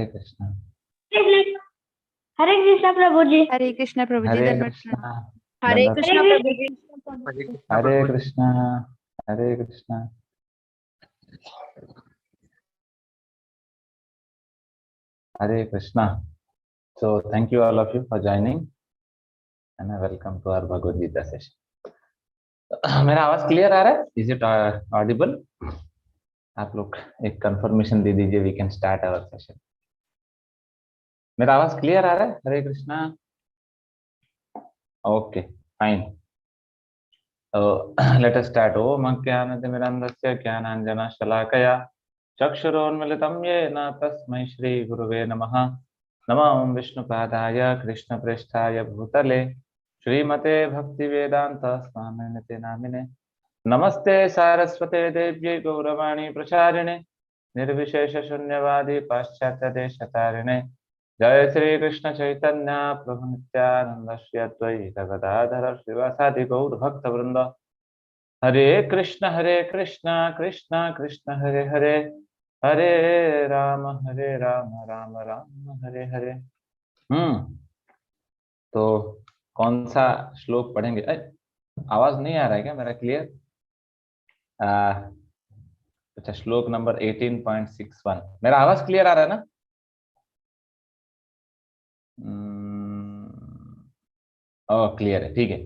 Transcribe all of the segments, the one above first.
हरे कृष्णा। हरे कृष्णा प्रभु जी। हरे कृष्णा प्रभु जी। हरे दंडवत कृष्णा। प्रणाम। हरे दंडवत कृष्णा हरे प्रभु जी। हरे कृष्णा। हरे कृष्णा। हरे Krishna. So thank you all of you for joining and welcome to our Bhagavad Gita session. मेरा आवाज क्लियर आ रहा है? Is it audible? आप लोग एक कंफर्मेशन दे दीजिए, we can start our session. मेरा आवाज क्लियर आ रहा है? Hare Krishna. Okay fine. Let us start. ओम अज्ञानतिमिरन्धस्य ज्ञानाञ्जनशलाकया चक्षुरोन्मिलितं येन तस्मै श्रीगुरुवे नमः। नमो विष्णुपादाय कृष्णप्रेष्ठाय भूतले श्रीमते भक्तिवेदान्त स्वामिनिते नामिने। नमस्ते सारस्वते देव्यै गौरवाणी प्रचारिणे निर्विशेष शून्यवादी पाश्चात्य देशतारिणे। जय श्री कृष्ण चैतन्य प्रभु नित्यानंद श्री अद्वैत गदाधर श्रीवासादि गौर भक्त वृंद। हरे कृष्ण कृष्ण कृष्ण हरे हरे, हरे राम राम राम हरे हरे। तो कौन सा श्लोक पढ़ेंगे? आवाज नहीं आ रहा है क्या मेरा क्लियर? अच्छा, श्लोक नंबर 18.61। मेरा आवाज क्लियर आ रहा है ना? क्लियर है, ठीक है।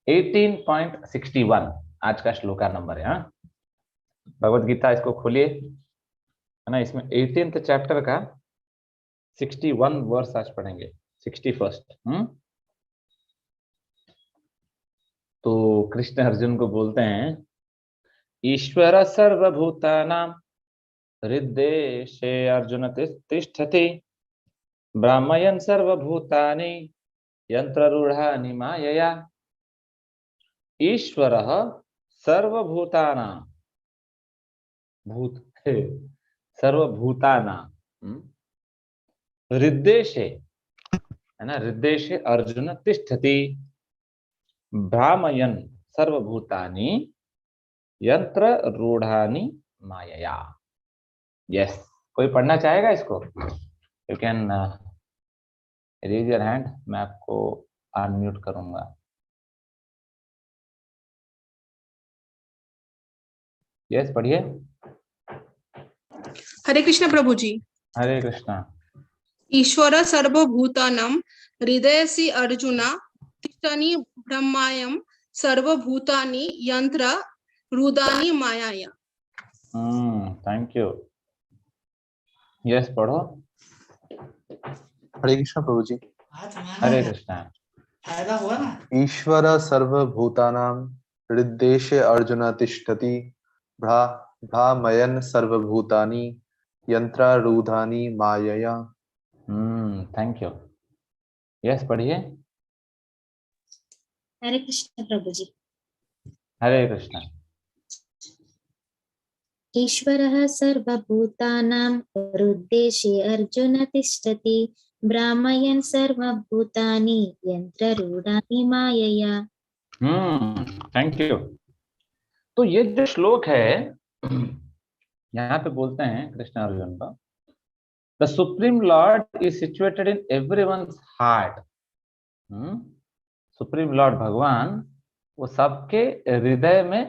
18.61 आज का श्लोक का नंबर है। हाँ, भगवत गीता इसको खोलिए, है ना। इसमें 18th चैप्टर का 61 वर्स आज पढ़ेंगे, 61st। तो कृष्ण अर्जुन को बोलते हैं, ईश्वर सर्वभूतानां हृद्देशे अर्जुन तिष्ठति ब्राह्मयन् सर्वभूतानि यंत्ररूढ़ानि मायया। ईश्वरः सर्वभूतानां, भूत सर्वभूतानां हृद्देशे, है ना, हृद्देशे अर्जुन तिष्ठति भ्रामयन् सर्वभूतानि यंत्र रूढ़ानि मायया। यस, कोई पढ़ना चाहेगा इसको? You can raise your hand, मैं आपको अनम्यूट करूंगा। यस, पढ़िए। हरे कृष्ण प्रभु जी। हरे कृष्णा। ईश्वर सर्वभूतानां हृदयसि अर्जुन तिष्ठति ब्रह्मायं सर्वभूतानि यंत्र रूदानि मायाया। Thank you. यस, पढ़ो। हरे कृष्ण प्रभु जी। हरे कृष्णा। ईश्वर सर्वभूतानां हृद्देशे अर्जुन तिष्ठति भ्रामयन् सर्वभूतानि यंत्रारूढ़ानि मायया। Thank you. यस, पढ़िए। हरे कृष्ण प्रभु जी। हरे कृष्णा। ईश्वरः सर्वभूतानां हृद्देशे अर्जुन तिष्ठति ब्राह्मयन् सर्वभूतानि यंत्ररूढ़ानि मायया। Thank you. तो ये जो श्लोक है, यहाँ पे बोलते हैं कृष्ण अर्जुन का, the supreme lord is situated in everyone's heart. Supreme Lord भगवान वो सबके हृदय में,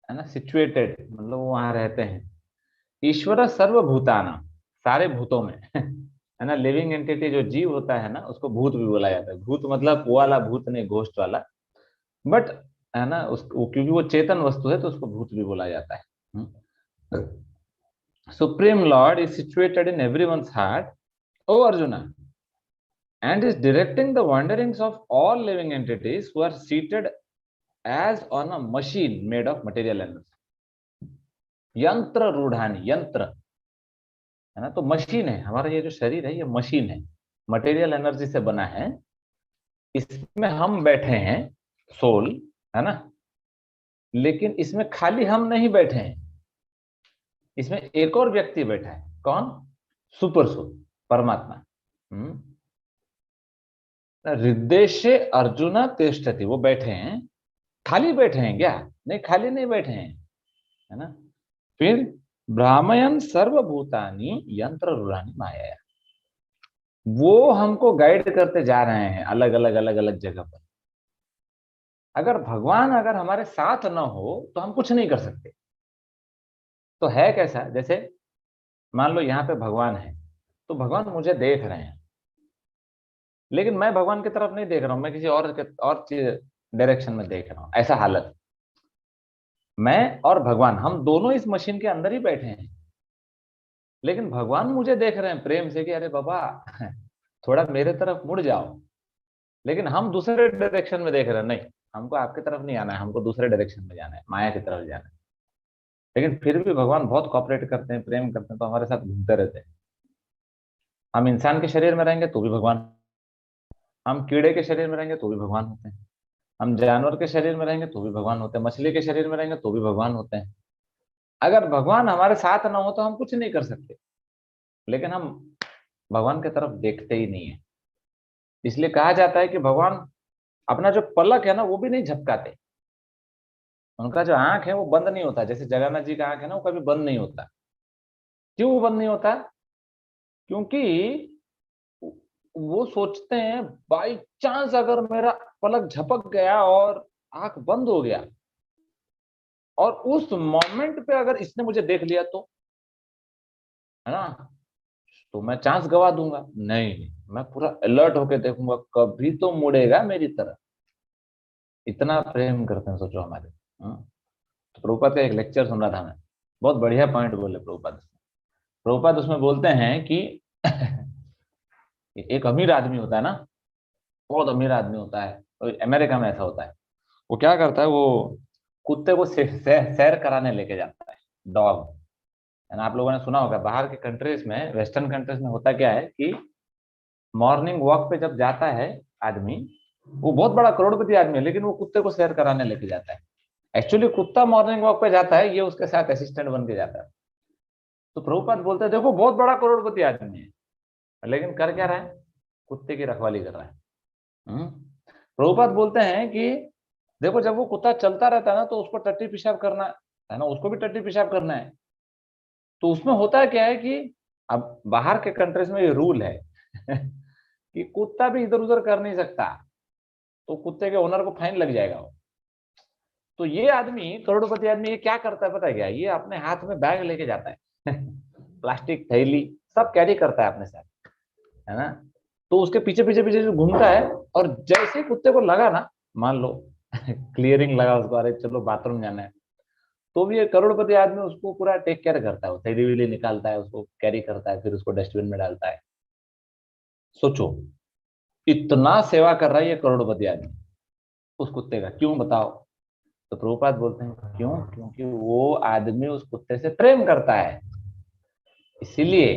है ना, सिचुएटेड, मतलब वो वहां रहते हैं। ईश्वर सर्वभूताना, सारे भूतों में, है ना। लिविंग एंटिटी जो जीव होता है ना, उसको भूत भी बोला जाता है। भूत मतलब वो वाला भूत नहीं, घोस्ट वाला, बट है ना, उसको क्योंकि वो चेतन वस्तु है तो उसको भूत भी बोला जाता है। Supreme lord is situated in everyone's heart, O Arjuna, and is directing the wanderings of all living entities who are seated as on a machine made of material energy. यंत्र रूढ़ानी, यंत्र, है ना, तो मशीन है। हमारा ये जो शरीर है ये मशीन है, मटेरियल एनर्जी से बना है। इसमें हम बैठे हैं, सोल, है ना, लेकिन इसमें खाली हम नहीं बैठे हैं, इसमें एक और व्यक्ति बैठा है। कौन? सुपर सोल, परमात्मा। हृद्देशे अर्जुन तिष्ठति, वो बैठे हैं। खाली बैठे हैं क्या? नहीं, खाली नहीं बैठे हैं, है ना। फिर ब्राह्मयन् सर्वभूतानि यंत्र रूढ़ानि मायया, वो हमको गाइड करते जा रहे हैं अलग अलग जगह पर। अगर भगवान अगर हमारे साथ ना हो तो हम कुछ नहीं कर सकते। तो है कैसा, जैसे मान लो यहाँ पे भगवान है, तो भगवान मुझे देख रहे हैं, लेकिन मैं भगवान की तरफ नहीं देख रहा हूं, मैं किसी और डायरेक्शन में देख रहा हूं। ऐसा हालत, मैं और भगवान हम दोनों इस मशीन के अंदर ही बैठे हैं, लेकिन भगवान मुझे देख रहे हैं प्रेम से कि अरे बाबा थोड़ा मेरे तरफ मुड़ जाओ। लेकिन हम दूसरे डायरेक्शन में देख रहे हैं, नहीं हमको आपकी तरफ नहीं आना है, हमको दूसरे डायरेक्शन में जाना है, माया की तरफ जाना है। लेकिन फिर भी भगवान बहुत कॉपरेट करते हैं, प्रेम करते हैं, तो हमारे साथ घूमते रहते हैं। हम इंसान के शरीर में रहेंगे तो भी भगवान, हम कीड़े के शरीर में रहेंगे तो भी भगवान होते हैं, हम जानवर के शरीर में रहेंगे तो भी भगवान होते हैं, मछली के शरीर में रहेंगे तो भी भगवान होते हैं। अगर भगवान हमारे साथ ना हो तो हम कुछ नहीं कर सकते। लेकिन हम भगवान की तरफ देखते ही नहीं है। इसलिए कहा जाता है कि भगवान अपना जो पलक है ना वो भी नहीं झपकाते। उनका जो आंख है वो बंद नहीं होता, जैसे जगन्नाथ जी का आंख है ना वो कभी बंद नहीं होता। क्यों वो बंद नहीं होता? क्योंकि वो सोचते हैं बाई चांस अगर मेरा पलक झपक गया और आंख बंद हो गया और उस मोमेंट पे अगर इसने मुझे देख लिया तो, है ना, तो मैं चांस गवा दूंगा। नहीं, मैं पूरा अलर्ट होके देखूंगा, कभी तो मुड़ेगा मेरी तरफ। इतना प्रेम करते हैं, सोचो हमारे। तो प्रभुपाद का एक लेक्चर सुन रहा था मैं, बहुत बढ़िया पॉइंट बोले प्रभुपाद उसमें। प्रभुपाद उसमें बोलते हैं कि एक अमीर आदमी होता है ना, बहुत अमीर आदमी होता है, तो अमेरिका में ऐसा होता है। वो क्या करता है, वो कुत्ते को सैर कराने लेके जाता है, डॉग। है ना, आप लोगों ने सुना होगा बाहर के कंट्रीज में, वेस्टर्न कंट्रीज में होता क्या है कि मॉर्निंग वॉक पे जब जाता है आदमी, वो बहुत बड़ा करोड़पति आदमी है, लेकिन वो कुत्ते को सैर कराने लेके जाता है। एक्चुअली कुत्ता मॉर्निंग वॉक पे जाता है, ये उसके साथ असिस्टेंट बन के जाता है। तो प्रभुपाद बोलते हैं देखो बहुत बड़ा करोड़पति आदमी है, लेकिन कर क्या रहा है, कुत्ते की रखवाली कर रहा है। प्रभुपाद बोलते हैं कि देखो जब वो कुत्ता चलता रहता है ना, तो उसको टट्टी पेशाब करना है ना, उसको भी टट्टी पेशाब करना है। तो उसमें होता है क्या है कि अब बाहर के कंट्रीज में ये रूल है कि कुत्ता भी इधर उधर कर नहीं सकता, तो कुत्ते के ओनर को फाइन लग जाएगा वो। तो ये आदमी करोड़पति आदमी ये क्या करता है पता है क्या, ये अपने हाथ में बैग लेके जाता है प्लास्टिक थैली सब कैरी करता है अपने साथ, है ना। तो उसके पीछे पीछे पीछे जो घूमता है, और जैसे कुत्ते को लगा ना, मान लो क्लियरिंग लगा उसको, अरे चलो बाथरूम जाना है, तो भी ये करोड़पति आदमी उसको पूरा टेक केयर करता है, वो थैली वैली निकालता है, उसको कैरी करता है, फिर उसको डस्टबिन में डालता है। सोचो इतना सेवा कर रहा है ये करोड़पति आदमी उस कुत्ते का, क्यों बताओ? तो प्रभुपाद बोलते हैं क्यों, क्योंकि वो आदमी उस कुत्ते से प्रेम करता है, इसीलिए।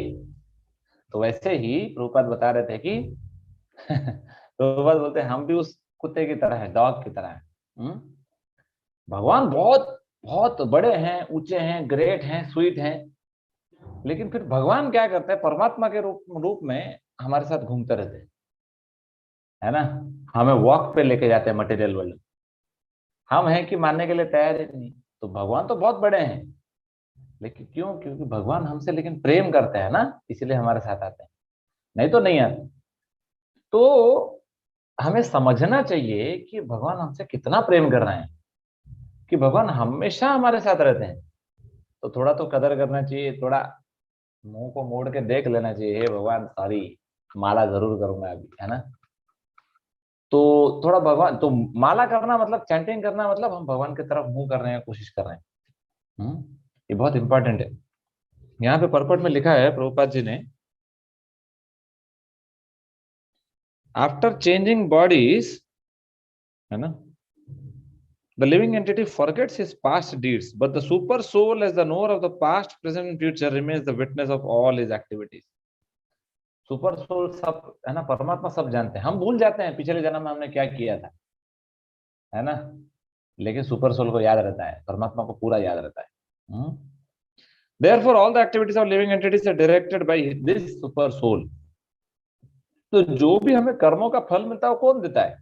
तो वैसे ही प्रभुपाद बता रहे थे कि प्रभुपाद बोलते हैं हम भी उस कुत्ते की तरह है, डॉग की तरह है। भगवान बहुत बहुत बड़े हैं, ऊंचे हैं, ग्रेट हैं, स्वीट हैं, लेकिन फिर भगवान क्या करते हैं, परमात्मा के रूप में हमारे साथ घूमते रहते हैं, है ना। हमें वॉक पे लेके जाते हैं मटेरियल वर्ल्ड। हम हैं कि मानने के लिए तैयार ही नहीं। तो भगवान तो बहुत बड़े हैं, लेकिन क्यों, क्योंकि भगवान हमसे लेकिन प्रेम करते हैं ना, इसलिए हमारे साथ आते हैं, नहीं तो नहीं आते। तो हमें समझना चाहिए कि भगवान हमसे कितना प्रेम कर रहे हैं, कि भगवान हमेशा हमारे साथ रहते हैं। तो थोड़ा तो कदर करना चाहिए, थोड़ा मुंह को मोड़ के देख लेना चाहिए, हे भगवान सॉरी, माला जरूर करूंगा अभी, है ना। तो थोड़ा भगवान, तो माला करना मतलब चैंटिंग करना मतलब हम भगवान की तरफ मुंह कर रहे हैं, कोशिश कर रहे हैं। ये बहुत इंपॉर्टेंट है। यहाँ पे परपट में लिखा है प्रभुपाद जी ने, आफ्टर चेंजिंग बॉडीज, है ना, the living entity forgets his past deeds, but the super soul as the knower of the past, present and future remains the witness of all his activities. Super soul सब, है ना, परमात्मा सब जानते हैं, हम भूल जाते हैं पिछले जन्म में हमने क्या किया था, है ना, लेकिन सुपर सोल को याद रहता है, परमात्मा को पूरा याद रहता है। Therefore all the activities of living entities are directed by this super soul. तो जो भी हमें कर्मों का फल मिलता है वो कौन देता है?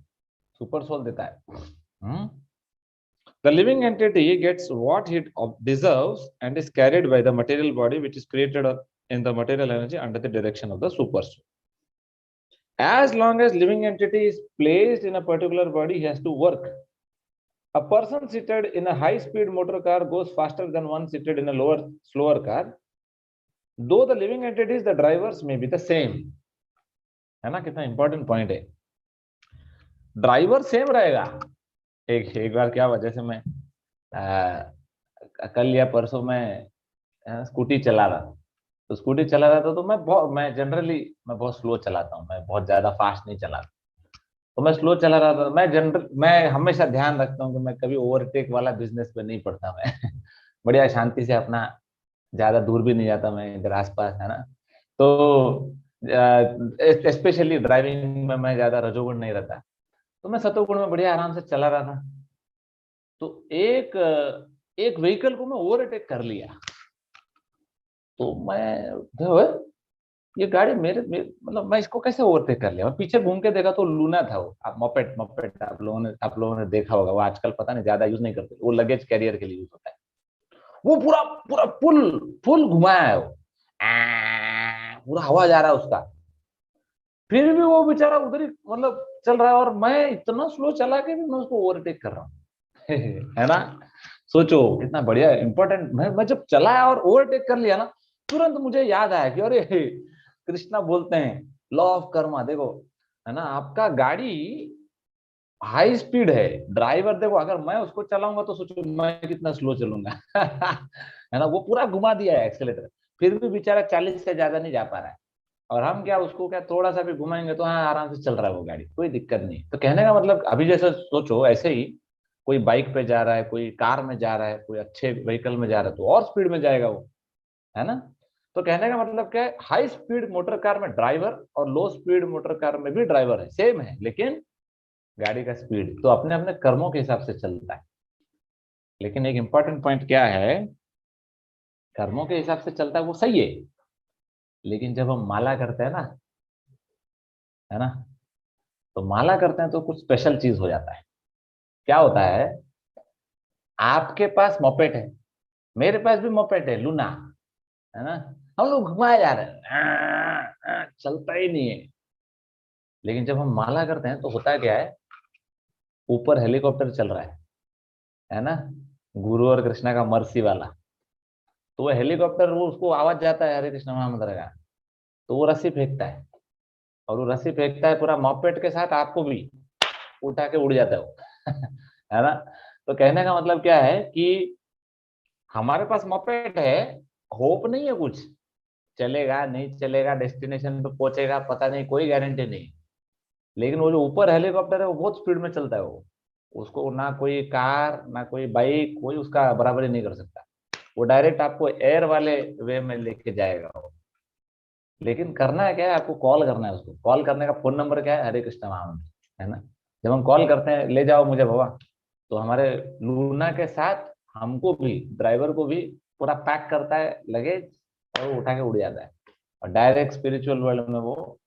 सुपर सोल देता है। The living entity gets what it deserves and is carried by the material body which is created in the material energy under the direction of the super soul. As long as living entity is placed in a particular body, he has to work. A person seated in a high-speed motor car goes faster than one seated in a slower car. Though the living entities, the drivers may be the same. है ना, कितना important point है. Driver same रहेगा. एक बार क्या हुआ, जैसे मैं कल या परसों में स्कूटी चला रहा, तो स्कूटी चला रहा था, तो मैं जनरली बहुत स्लो चलाता हूँ, मैं बहुत ज्यादा फास्ट नहीं चलाता. तो मैं स्लो चला रहा था. मैं हमेशा ध्यान रखता हूँ कि मैं कभी ओवरटेक वाला बिजनेस पे नहीं पड़ता मैं. बढ़िया शांति से अपना, ज्यादा दूर भी नहीं जाता मैं, इधर आसपास, है ना. तो स्पेशली ड्राइविंग में मैं ज्यादा रजोगुण नहीं रहता. तो मैं सतोगुण में बढ़िया आराम से चला रहा था. तो एक व्हीकल को मैं ओवरटेक कर लिया. तो मैं ये गाड़ी मेरे मतलब मैं इसको कैसे ओवरटेक कर लिया. मैं पीछे घूम के देखा तो लूना था वो. आप मोपेड आप लोगों ने देखा होगा. वो आजकल पता नहीं ज्यादा यूज नहीं करते, वो लगेज कैरियर के लिए यूज होता है. वो पूरा पूरा फुल घुमाया है वो. पूरा आवाज आ रहा है उसका. फिर भी वो बेचारा उधर ही मतलब चल रहा है, और मैं इतना स्लो चला के भी मैं उसको ओवरटेक कर रहा हूँ. है ना. सोचो कितना बढ़िया इंपॉर्टेंट. मैं जब चला और ओवरटेक कर लिया ना, तुरंत मुझे याद आया कि अरे कृष्णा बोलते हैं लॉ ऑफ कर्मा. देखो, है ना, आपका गाड़ी हाई स्पीड है, ड्राइवर देखो, अगर मैं उसको चलाऊंगा तो सोचो मैं कितना स्लो चलूंगा. है ना. वो पूरा घुमा दिया है एक्सेलेटर, फिर भी बेचारा 40 से ज्यादा नहीं जा पा रहा है. और हम क्या, उसको क्या थोड़ा सा भी घुमाएंगे तो हाँ आराम से चल रहा है वो गाड़ी, कोई दिक्कत नहीं. तो कहने का मतलब, अभी जैसे सोचो ऐसे ही कोई बाइक पे जा रहा है, कोई कार में जा रहा है, कोई अच्छे व्हीकल में जा रहा है, तो और स्पीड में जाएगा वो, है ना. तो कहने का मतलब क्या है, हाई स्पीड मोटर कार में ड्राइवर और लो स्पीड मोटर कार में भी ड्राइवर है, सेम है, लेकिन गाड़ी का स्पीड तो अपने अपने कर्मों के हिसाब से चलता है. लेकिन एक इंपॉर्टेंट पॉइंट क्या है, कर्मों के हिसाब से चलता है वो सही है, लेकिन जब हम माला करते हैं ना, है ना, तो माला करते हैं तो कुछ स्पेशल चीज हो जाता है. क्या होता है, आपके पास मोपेट है, मेरे पास भी मोपेट है लूना, है ना. हम लोग घुमाए जा रहे हैं, चलता ही नहीं है. लेकिन जब हम माला करते हैं तो होता क्या है, ऊपर हेलीकॉप्टर चल रहा है ना, गुरु और कृष्णा का मर्सी वाला. तो वो हेलीकॉप्टर, वो उसको आवाज जाता है हरे कृष्ण महामंत्र का, तो वो रस्सी फेंकता है, और वो रस्सी फेंकता है पूरा मॉपेट के साथ, आपको भी उठा के उड़ जाता है वो. है ना. तो कहने का मतलब क्या है कि हमारे पास मॉपेट है, होप नहीं है कुछ, चलेगा नहीं चलेगा, डेस्टिनेशन पे पहुंचेगा पता नहीं, कोई गारंटी नहीं. लेकिन वो जो ऊपर हेलीकॉप्टर है वो बहुत स्पीड में चलता है. वो उसको ना कोई कार ना कोई बाइक कोई उसका बराबरी नहीं कर सकता. वो डायरेक्ट आपको एयर वाले वे में लेके जाएगा वो. लेकिन करना है क्या है, आपको कॉल करना है. उसको कॉल करने का फोन नंबर क्या है, हरे कृष्ण महामंत्र, है ना. जब हम कॉल करते हैं ले जाओ मुझे बाबा, तो हमारे लूना के साथ हमको भी, ड्राइवर को भी पूरा पैक करता है लगेज, और वो उठा के उड़ जाता है, और डायरेक्ट स्पिरिचुअल वर्ल्ड में वो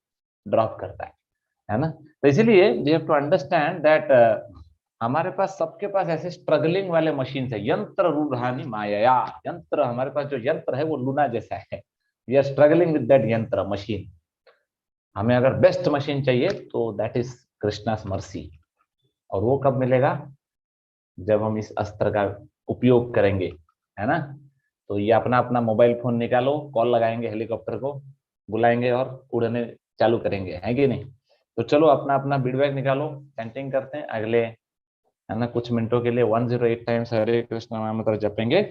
ड्रॉप करता है ना. तो इसीलिए we have to understand that हमारे पास, सबके पास ऐसे स्ट्रगलिंग वाले मशीन है. यंत्र रूढ़ानी माया, यंत्र, हमारे पास जो यंत्र है वो लूना जैसा है. We are struggling with that यंत्र मशीन. हमें अगर बेस्ट मशीन चाहिए तो दैट इज कृष्णास मर्सी. और वो कब मिलेगा, जब हम इस अस्त्र का उपयोग करेंगे, है ना. तो ये अपना अपना मोबाइल फोन निकालो, कॉल लगाएंगे हेलीकॉप्टर को, बुलाएंगे और उड़ने चालू करेंगे, है कि नहीं. तो चलो अपना अपना फीडबैक निकालो, चैंटिंग करते हैं अगले, है ना, कुछ मिनटों के लिए 108 टाइम्स हरे कृष्ण महामंत्र जपेंगे.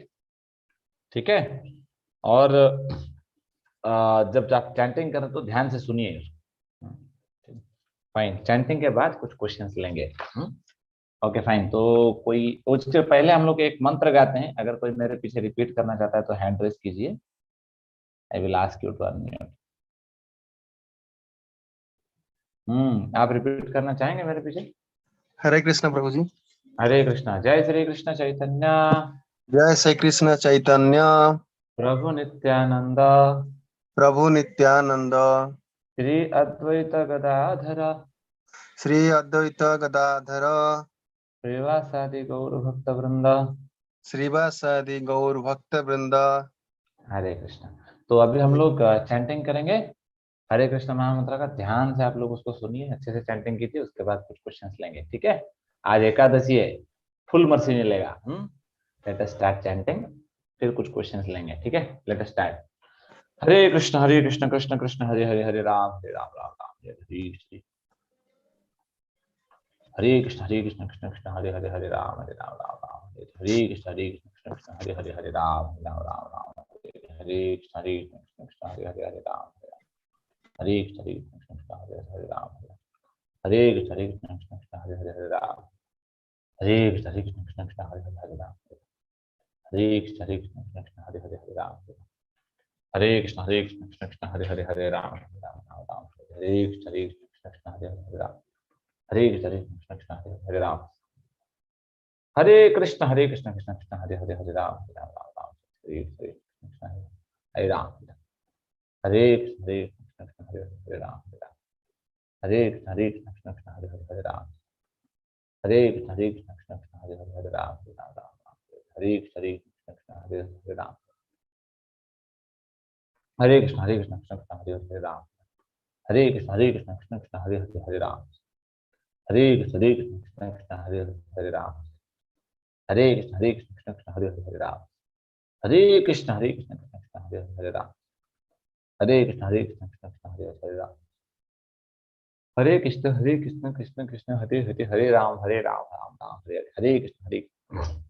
ठीक है. और जब आप चैंटिंग करें तो ध्यान से सुनिए. फाइन. चैंटिंग के बाद कुछ क्वेश्चंस लेंगे. Okay fine. तो कोई, उससे पहले हम लोग एक मंत्र गाते हैं. अगर कोई मेरे पीछे रिपीट करना चाहता है तो हैंड रेस कीजिए. I will ask you to unmute. आप रिपीट करना चाहेंगे मेरे पीछे. हरे कृष्ण प्रभु जी. हरे कृष्णा. जय श्री कृष्ण चैतन्य जय श्री कृष्ण चैतन्य प्रभु नित्यानंद प्रभु नित्यानंद श्री अद्वैत गदाधर श्री अद्वैत गदाधर श्रीवासादि गौर भक्त वृंद. श्रीवासादि गौर भक्त वृंद. हरे कृष्ण. तो अभी हम लोग चैंटिंग करेंगे. हरे कृष्ण महामंत्र का ध्यान से आप लोग उसको सुनिए, अच्छे से चैंटिंग कीजिए, उसके बाद कुछ क्वेश्चंस लेंगे, ठीक है। आज एकादशी है, फुल मर्सी मिलेगा। लेट अस स्टार्ट चैंटिंग, फिर कुछ क्वेश्चंस लेंगे, ठीक है। Let us start. Hare Krishna Krishna Krishna Hare Hare, Hare Ram Ram Ram Hare Hare. Hare Krishna Krishna Krishna Hare Hare, Hare Ram Ram Ram Hare Hare Krishna Krishna Hare Hare, Hare Ram Ram Ram Hare Krishna Krishna Hare Hare, Hare Ram Hare Krishna Krishna Hare Hare Ram Hare Krishna Krishna Hare Hare, Hare Ram Hare Krishna Krishna Hare Hare, Hare Ram Hare Krishna Krishna Hare Hare, Hare Ram Hare Krishna Krishna Hare Hare, Hare Ram Ram Ram Hare Krishna Krishna Hare Hare Ram Hare Krishna Krishna Hare Hare Ram Hare Krishna Krishna Krishna Hare Hare, Hare Ram Ram Ram Hare Krishna Hare Ram Hare Krishna Krishna Hare Hare Ram Hare Krishna Krishna Hare Hare, Hare Ram Hare Krishna Krishna Hare Hare, Hare Ram Ram Ram Hare Krishna Krishna Hare Hare Ram Hare Krishna Krishna Hare Hare Ram Hare Krishna Krishna Hare Hare, Hare Ram Hare Krishna Krishna Hare Hare Ram Hare Krishna Krishna Hare Hare Ram Hare Krishna Krishna Hare Hare Ram Hare Krishna Krishna Hare Hare Ram Hare Krishna Krishna Krishna Hare Hare, Hare Ram Ram Ram Hare Hare, Hare Krishna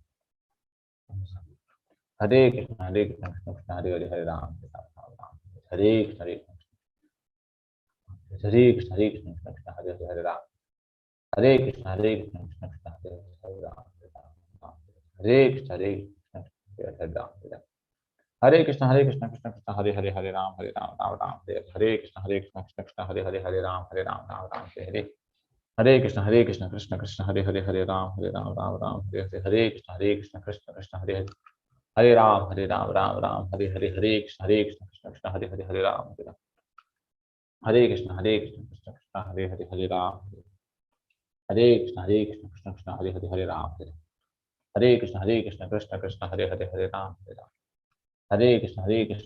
Krishna Krishna Hare Hare, Hare Ram Ram Ram Hare Krishna Krishna Krishna Hare Hare, Hare Ram Hare Krishna Krishna Krishna Hare Hare Ram Ram Hare Krishna Hare Ram Hare Krishna Krishna Krishna Hare Hare, Hare Ram Ram Ram Hare Krishna Krishna Krishna Hare Hare, Hare Ram Ram Ram Hare Hare Krishna Krishna Krishna Hare Hare, Hare Ram Ram Hare Hare, Hare Krishna Krishna Krishna Hare Hare, Hare Ram Ram Hare Hare, Hare Krishna Krishna Krishna Hare Hare, Hare Ram Hare Krishna Krishna Krishna Hare Hare, Hare Ram Hare Krishna Krishna Krishna Hare Hare, Hare Ram Hare Krishna Krishna Krishna Hare Hare, Hare Ram Hare Krishna Krishna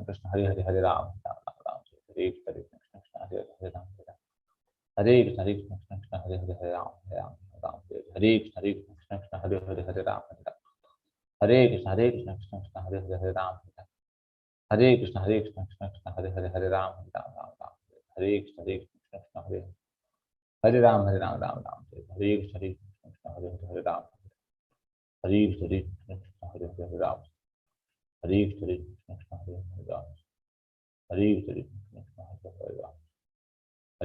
Krishna Hare Hare, Hare Ram Ram Hare Krishna Krishna Hare Hare Ram Hare Krishna Krishna Hare Hare, Hare Ram Ram Hare Krishna Krishna Hare Hare, Hare Ram Hare Krishna Krishna Krishna Hare Hare, Hare Ram Hare Krishna Krishna Krishna Hare Hare, Hare Ram Ram Hare Krishna Krishna Hare Hare Ram, Ram Hare Krishna Krishna Hare Hare, Hare Ram Hare Krishna Krishna Hare Hare Ram Hare Krishna Krishna Hare Hare Ram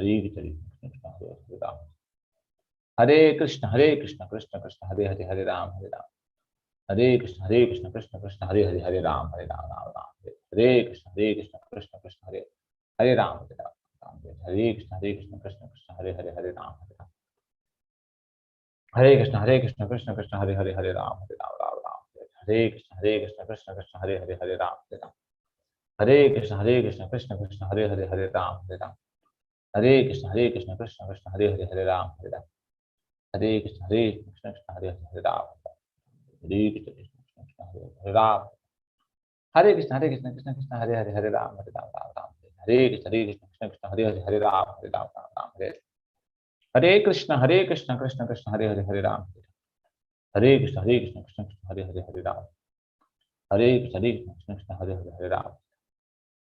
Hare Krishna Krishna Hare Hare Ram Hare Krishna Krishna Hare Hare Ram Hare Krishna Krishna Krishna Hare Hare, Hare Ram Hare Krishna Krishna Krishna Hare Hare, Hare Ram Ram Hare Krishna Krishna Krishna Hare Hare Ram Hare Krishna Krishna Krishna Hare Hare, Hare Ram Hare Krishna Krishna Krishna Hare Hare, Hare Ram Ram Ram Hare Krishna Krishna Krishna Hare Hare, Hare Ram Hare Krishna Krishna Krishna Hare Hare, Hare Ram Hare Krishna Krishna Krishna Hare Hare, Hare Ram Hare Krishna Krishna Hare Hare Ram Hare Krishna Krishna Hare Hare Ram Hare Krishna Krishna Krishna Hare Hare, Hare Ram Ram Ram Hare Krishna Krishna Hare Hare, Hare Ram Ram Hare Krishna Krishna Krishna Hare Hare, Hare Ram Hare Krishna Krishna Krishna Hare Hare, Hare Ram Hare Krishna Krishna Hare Hare, Hare Ram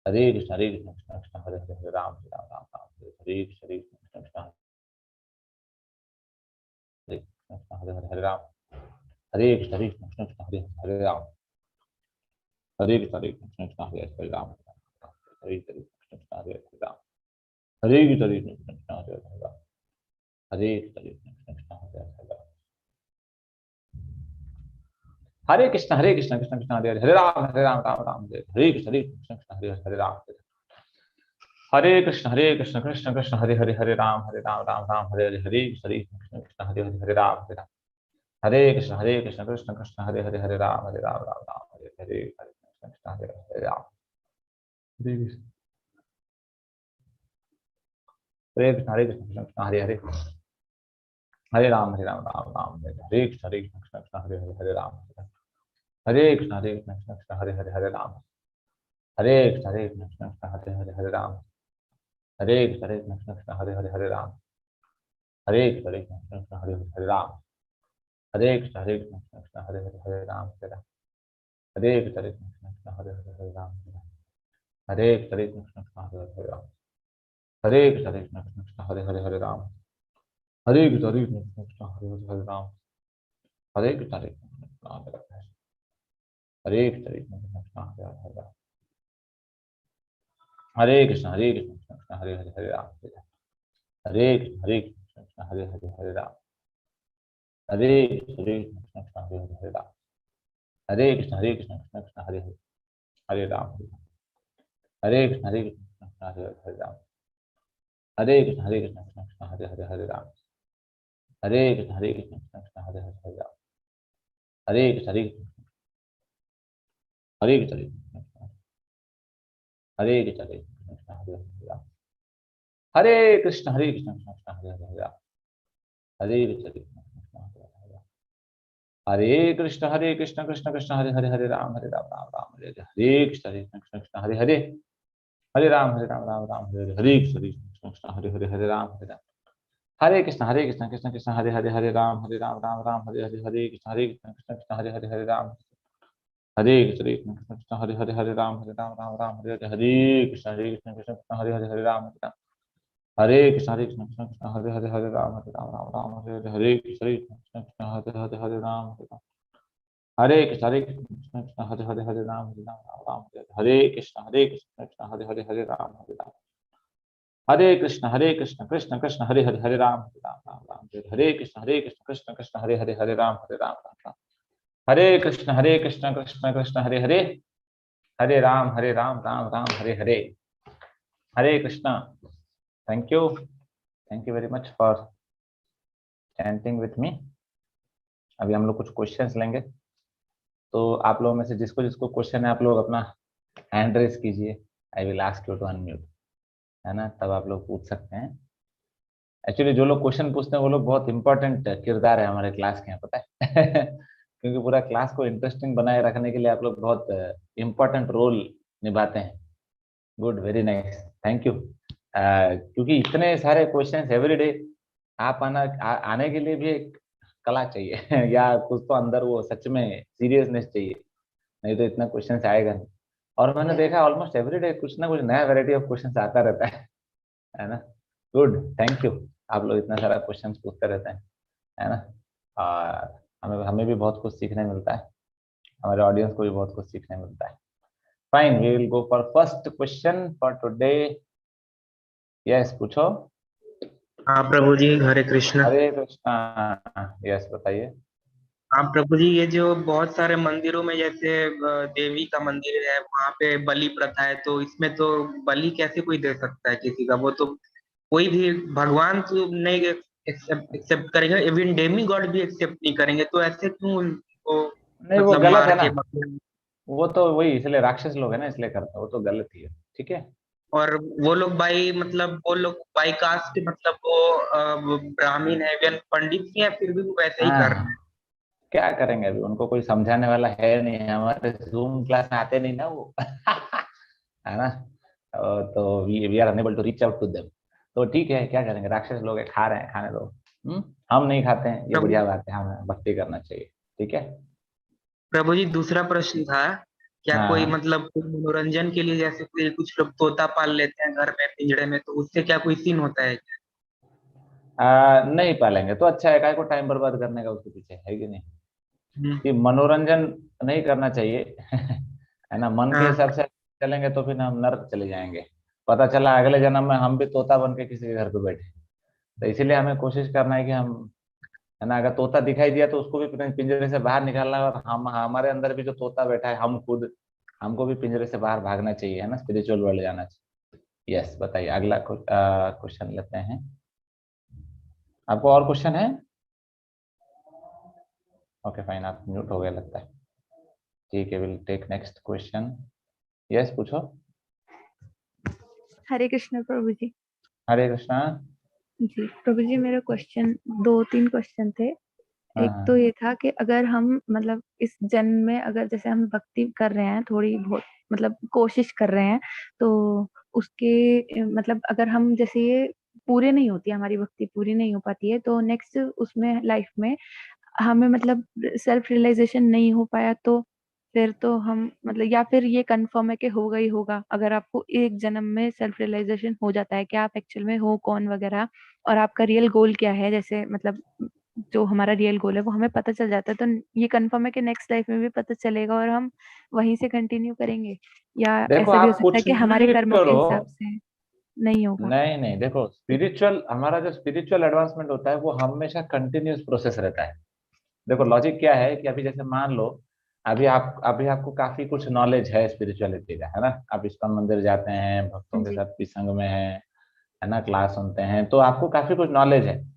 Hare Krishna Krishna Krishna Hare Hare, Hare Ram Ram Hare Krishna Krishna Krishna Hare Hare, Hare Ram Hare Krishna Krishna Krishna Hare Hare Ram Hare Krishna Krishna Krishna Hare Hare Ram Hare Krishna Krishna Hare Hare Ram Hare Krishna Krishna Krishna Hare Hare Ram Hare Krishna Krishna Krishna Hare Hare Ram Hare Krishna Krishna Krishna Hare Hare, Hare Ram Ram Hare Krishna Krishna Krishna Hare Hare Ram Hare Krishna Krishna Krishna Hare Hare, Hare Ram Ram Hare Hare, Hare Krishna Krishna Hare Hare, Hare Ram Hare Krishna Krishna Krishna Hare Hare, Hare Ram Ram Hare Hare, Hare Krishna Krishna Hare Hare Ram Hare Krishna Krishna Krishna Hare Hare, Hare Ram Ram Hare Krishna Krishna Krishna Hare Hare, Hare Ram Hare Krishna Krishna Krishna Hare Hare, Hare Ram Hare Krishna Krishna Krishna Hare Hare, Hare Ram Hare Krishna Krishna Hare Hare Hare Ram, Hare Krishna Krishna Hare Hare Ram, Hare Krishna Krishna Hare Hare Hare Ram, Hare Krishna Krishna Hare Hare Hare Ram, Hare Krishna Krishna Hare Hare Ram, Hare Krishna Krishna Hare Hare Hare Ram, Hare Krishna Krishna Hare Hare Hare Ram, Hare Krishna Krishna Hare Krishna Krishna Hare Hare Ram, Hare Krishna Krishna Hare Hare Hare Ram, Hare Krishna Hare Hare Hare Ram, Hare Krishna Krishna Hare Hare Ram, Hare Krishna Krishna Hare Hare Ram, Hare Krishna Krishna Hare Hare Ram, Hare Krishna Krishna Hare Hare Hare Ram, Hare Krishna Krishna Hare Hare Hare Ram, Hare Krishna Hare Krishna Hare Krishna Hare Hare Ram, Hare Krishna Krishna Hare Hare Hare Ram, Hare Krishna Krishna Hare Hare Hare Ram, Hare Krishna Krishna Krishna Hare Hare Hare Ram, Hare Ram Ram Ram Hare Hare, Hare Krishna Krishna Krishna Hare Hare Hare Ram, Hare Ram Ram Ram Hare Hare, Hare Krishna Krishna Krishna Hare Hare Hare Ram, Hare Ram, Hare Krishna Krishna Krishna Hare Hare Hare Ram, Hare Ram Ram Ram Hare Hare, Hare Krishna Krishna Krishna Hare Hare Hare Ram, Hare Krishna Krishna Krishna Hare Hare Hare Ram, Hare Ram Ram Ram Hare Hare, Hare Krishna Krishna Krishna Hare Hare Hare Ram, Hare Krishna Krishna Krishna Hare Hare Hare Ram, Hare Ram Ram Ram Hare Hare, Hare Krishna Krishna Krishna Hare Hare Hare Ram, Hare Krishna Krishna Krishna Hare Hare Hare Ram, Hare Ram Ram Ram Hare Krishna Krishna Hare Hare Hare Ram, Hare Ram, Hare Krishna Krishna Krishna Hare Hare Hare Ram, Hare Ram Ram Ram Hare Krishna Krishna Krishna Hare Hare Hare Ram, Hare Ram Ram Ram, Hare Krishna Krishna Krishna Hare Hare Hare Ram Ram Ram Hare Hare, Hare Krishna. Thank you very much for chanting with me. अभी हम लोग कुछ क्वेश्चंस लेंगे, तो आप लोगों में से जिसको जिसको क्वेश्चन है आप लोग अपना हैंड रेस कीजिए। I will ask you to unmute, है ना, तब आप लोग पूछ सकते हैं। एक्चुअली जो लोग क्वेश्चन पूछते हैं वो लोग बहुत इंपॉर्टेंट किरदार है हमारे क्लास के यहाँ, पता है क्योंकि पूरा क्लास को इंटरेस्टिंग बनाए रखने के लिए आप लोग बहुत इंपॉर्टेंट रोल निभाते हैं। Good, very nice, thank you. क्योंकि इतने सारे क्वेश्चंस एवरी डे, आप आने के लिए भी एक कला चाहिए या कुछ तो अंदर वो सच में सीरियसनेस चाहिए, नहीं तो इतना क्वेश्चन आएगा नहीं। और मैंने देखा ऑलमोस्ट एवरी डे कुछ ना कुछ नया वेराइटी ऑफ क्वेश्चन आता रहता है ना। Good, thank you. आप लोग इतना सारा क्वेश्चन पूछते रहते हैं, है ना, और हमें हमें भी बहुत कुछ सीखने मिलता है, हमारे ऑडियंस को भी बहुत कुछ सीखने मिलता है। Fine, we will go for first question for today. Yes, पूछो। हाँ प्रभु जी, हरे कृष्ण। हरे कृष्णा। यस, बताइए। हाँ प्रभु जी, ये जो बहुत सारे मंदिरों में जैसे देवी का मंदिर है, वहाँ पे बलि प्रथा है, तो इसमें तो बलि कैसे कोई दे सकता है किसी का? वो तो कोई भी भगवान तो नहीं एक्सेप्ट करेंगे, इवन डेमी गॉड भी एक्सेप्ट नहीं करेंगे, तो ऐसे क्यों उनको नहीं, वो मतलब गलत मार है ना, के वो तो वही इसलिए राक्षस लोग है ना, इसलिए करते हैं, वो तो गलत ही है। ठीक है। और वो लोग बाई मतलब वो लोग बाई कास्ट मतलब वो ब्राह्मण है, इवन पंडित ही है, फिर भी वो वैसे ही कर रहे हैं। हाँ, क्या करेंगे, अभी उनको कोई समझाने वाला है नहीं, हमारे जूम क्लास में आते नहीं ना वो है ना। तो we are unable to reach out to them. तो ठीक है, क्या करेंगे, राक्षस लोग है, खा रहे हैं, खाने दो। हम नहीं खाते हैं, ये प्रभु बढ़िया बात है, हमें भक्ति करना चाहिए। ठीक है। प्रभु जी, दूसरा प्रश्न था, क्या कोई हाँ, मतलब कोई मनोरंजन के लिए जैसे कोई कुछ लोग तोता पाल लेते हैं घर में पिंजड़े में, तो उससे क्या कोई सीन होता है क्या? नहीं पालेंगे तो अच्छा है, काय को टाइम बर्बाद करने का उसके पीछे, है कि नहीं। हम्म, कि मनोरंजन नहीं करना चाहिए है ना, मन के हाँ। हिसाब से चलेंगे तो फिर हम नर्क चले जाएंगे। पता चला अगले जन्म में हम भी तोता बन के किसी के घर पे बैठे। तो इसीलिए हमें कोशिश करना है कि हम, है ना, अगर तोता दिखाई दिया तो उसको भी पिंजरे से बाहर निकालना है, और हम हमारे अंदर भी जो तोता बैठा है हम खुद, हमको भी पिंजरे से बाहर भागना चाहिए, है ना, स्पिरिचुअल वर्ल्ड जाना चाहिए। यस, बताइए, अगला क्वेश्चन लेते हैं। आपको और क्वेश्चन है? ओके फाइन, आप म्यूट हो गए लगता है। ठीक है, will take next question. Yes, पूछो। हरे कृष्ण प्रभु जी। हरे कृष्णा। जी प्रभु जी, मेरा क्वेश्चन, दो तीन क्वेश्चन थे। हाँ एक तो हाँ ये था कि अगर हम मतलब इस जन्म में अगर जैसे हम भक्ति कर रहे हैं थोड़ी बहुत, मतलब कोशिश कर रहे हैं, तो उसके मतलब अगर हम जैसे ये पूरे नहीं होती, हमारी भक्ति पूरी नहीं हो पाती है, तो नेक्स्ट उसमें लाइफ में हमें मतलब सेल्फ रियलाइजेशन नहीं हो पाया, तो फिर तो हम मतलब, या फिर ये कंफर्म है कि होगा ही होगा, अगर आपको एक जन्म में सेल्फ रियलाइजेशन हो जाता है कि आप एक्चुअल में हो कौन वगैरह, और आपका रियल गोल क्या है, जैसे मतलब जो हमारा रियल गोल है वो हमें पता चल जाता है, तो ये कंफर्म है कि नेक्स्ट लाइफ में भी पता चलेगा और हम वहीं से कंटिन्यू करेंगे, या देखो ऐसा भी हो आप सकता है कुछ कि हमारे भी कर्मों के करो, हिसाब से नहीं होगा। नहीं नहीं, देखो स्पिरिचुअल, हमारा जो स्पिरिचुअल एडवांसमेंट होता है वो हमेशा कंटिन्यूअस प्रोसेस रहता है। देखो लॉजिक क्या है कि अभी जैसे मान लो, अभी आपको काफी कुछ नॉलेज है स्पिरिचुअलिटी का, है ना, आप इस्कॉन मंदिर जाते हैं, भक्तों के जी साथ भी संग में है ना, क्लास सुनते हैं, तो आपको काफी कुछ नॉलेज है।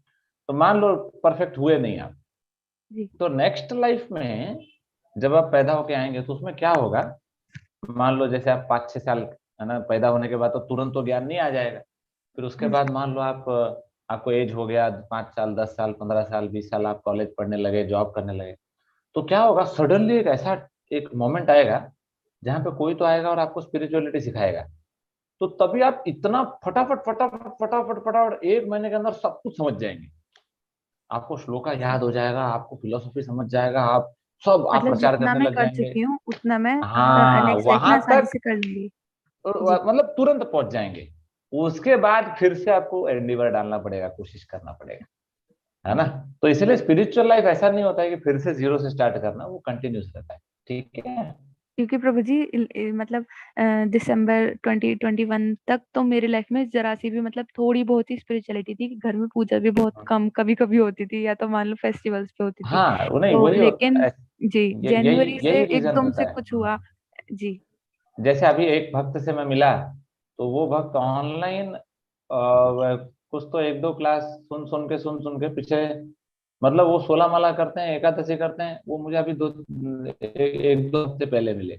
तो मान लो परफेक्ट हुए नहीं आप, जी तो नेक्स्ट लाइफ में जब आप पैदा होके आएंगे तो उसमें क्या होगा, मान लो जैसे आप 5-6 साल, है ना, पैदा होने के बाद तो तुरंत तो ज्ञान नहीं आ जाएगा। फिर उसके जी बाद मान लो आप, आपको एज हो गया 5 साल, 10 साल, 15 साल, 20 साल, आप कॉलेज पढ़ने लगे, जॉब करने लगे, तो क्या होगा, सडनली एक ऐसा एक मोमेंट आएगा जहाँ पे कोई तो आएगा और आपको स्पिरिचुअलिटी सिखाएगा। तो तभी आप इतना फटाफट फटाफट फटाफट फटाफट 1 महीने के अंदर सब कुछ समझ जाएंगे। आपको श्लोका याद हो जाएगा, आपको फिलोसफी समझ जाएगा, आप मतलब प्रचार जितना करने मैं लग कर जाएंगे। चुकी हूँ उतना मैं हाँ, नेक्स्ट लाइफ में वहां आसानी तक से कर लूंगी। जी मतलब तुरंत पहुंच जाएंगे। उसके बाद फिर से आपको एंडीवर डालना पड़ेगा, कोशिश करना पड़ेगा, है ना। जी, तो इसलिए स्पिरिचुअल लाइफ ऐसा नहीं होता है कि फिर से जीरो से स्टार्ट करना, वो कंटिन्यूस रहता है। ठीक है। क्योंकि प्रभु जी मतलब दिसंबर 2021 तक तो मेरी लाइफ में जरा सी भी मतलब थोड़ी बहुत ही स्पिरिचुअलिटी थी, कि घर में पूजा भी बहुत कम कभी कभी होती थी, या तो मान लो फेस्टिवल्स पे होती थी, हाँ, वो नहीं, तो वही लेकिन जी यही जनवरी से यही रीजन एकदम से रहता है। कुछ हुआ। जी जैसे अभी एक भक्त से मैं मिला, तो वो भक्त ऑनलाइन कुछ तो 1-2 क्लास सुन सुन के पीछे, मतलब वो 16 माला करते हैं, एकादशी करते हैं, वो मुझे अभी 1-2 हफ्ते पहले मिले।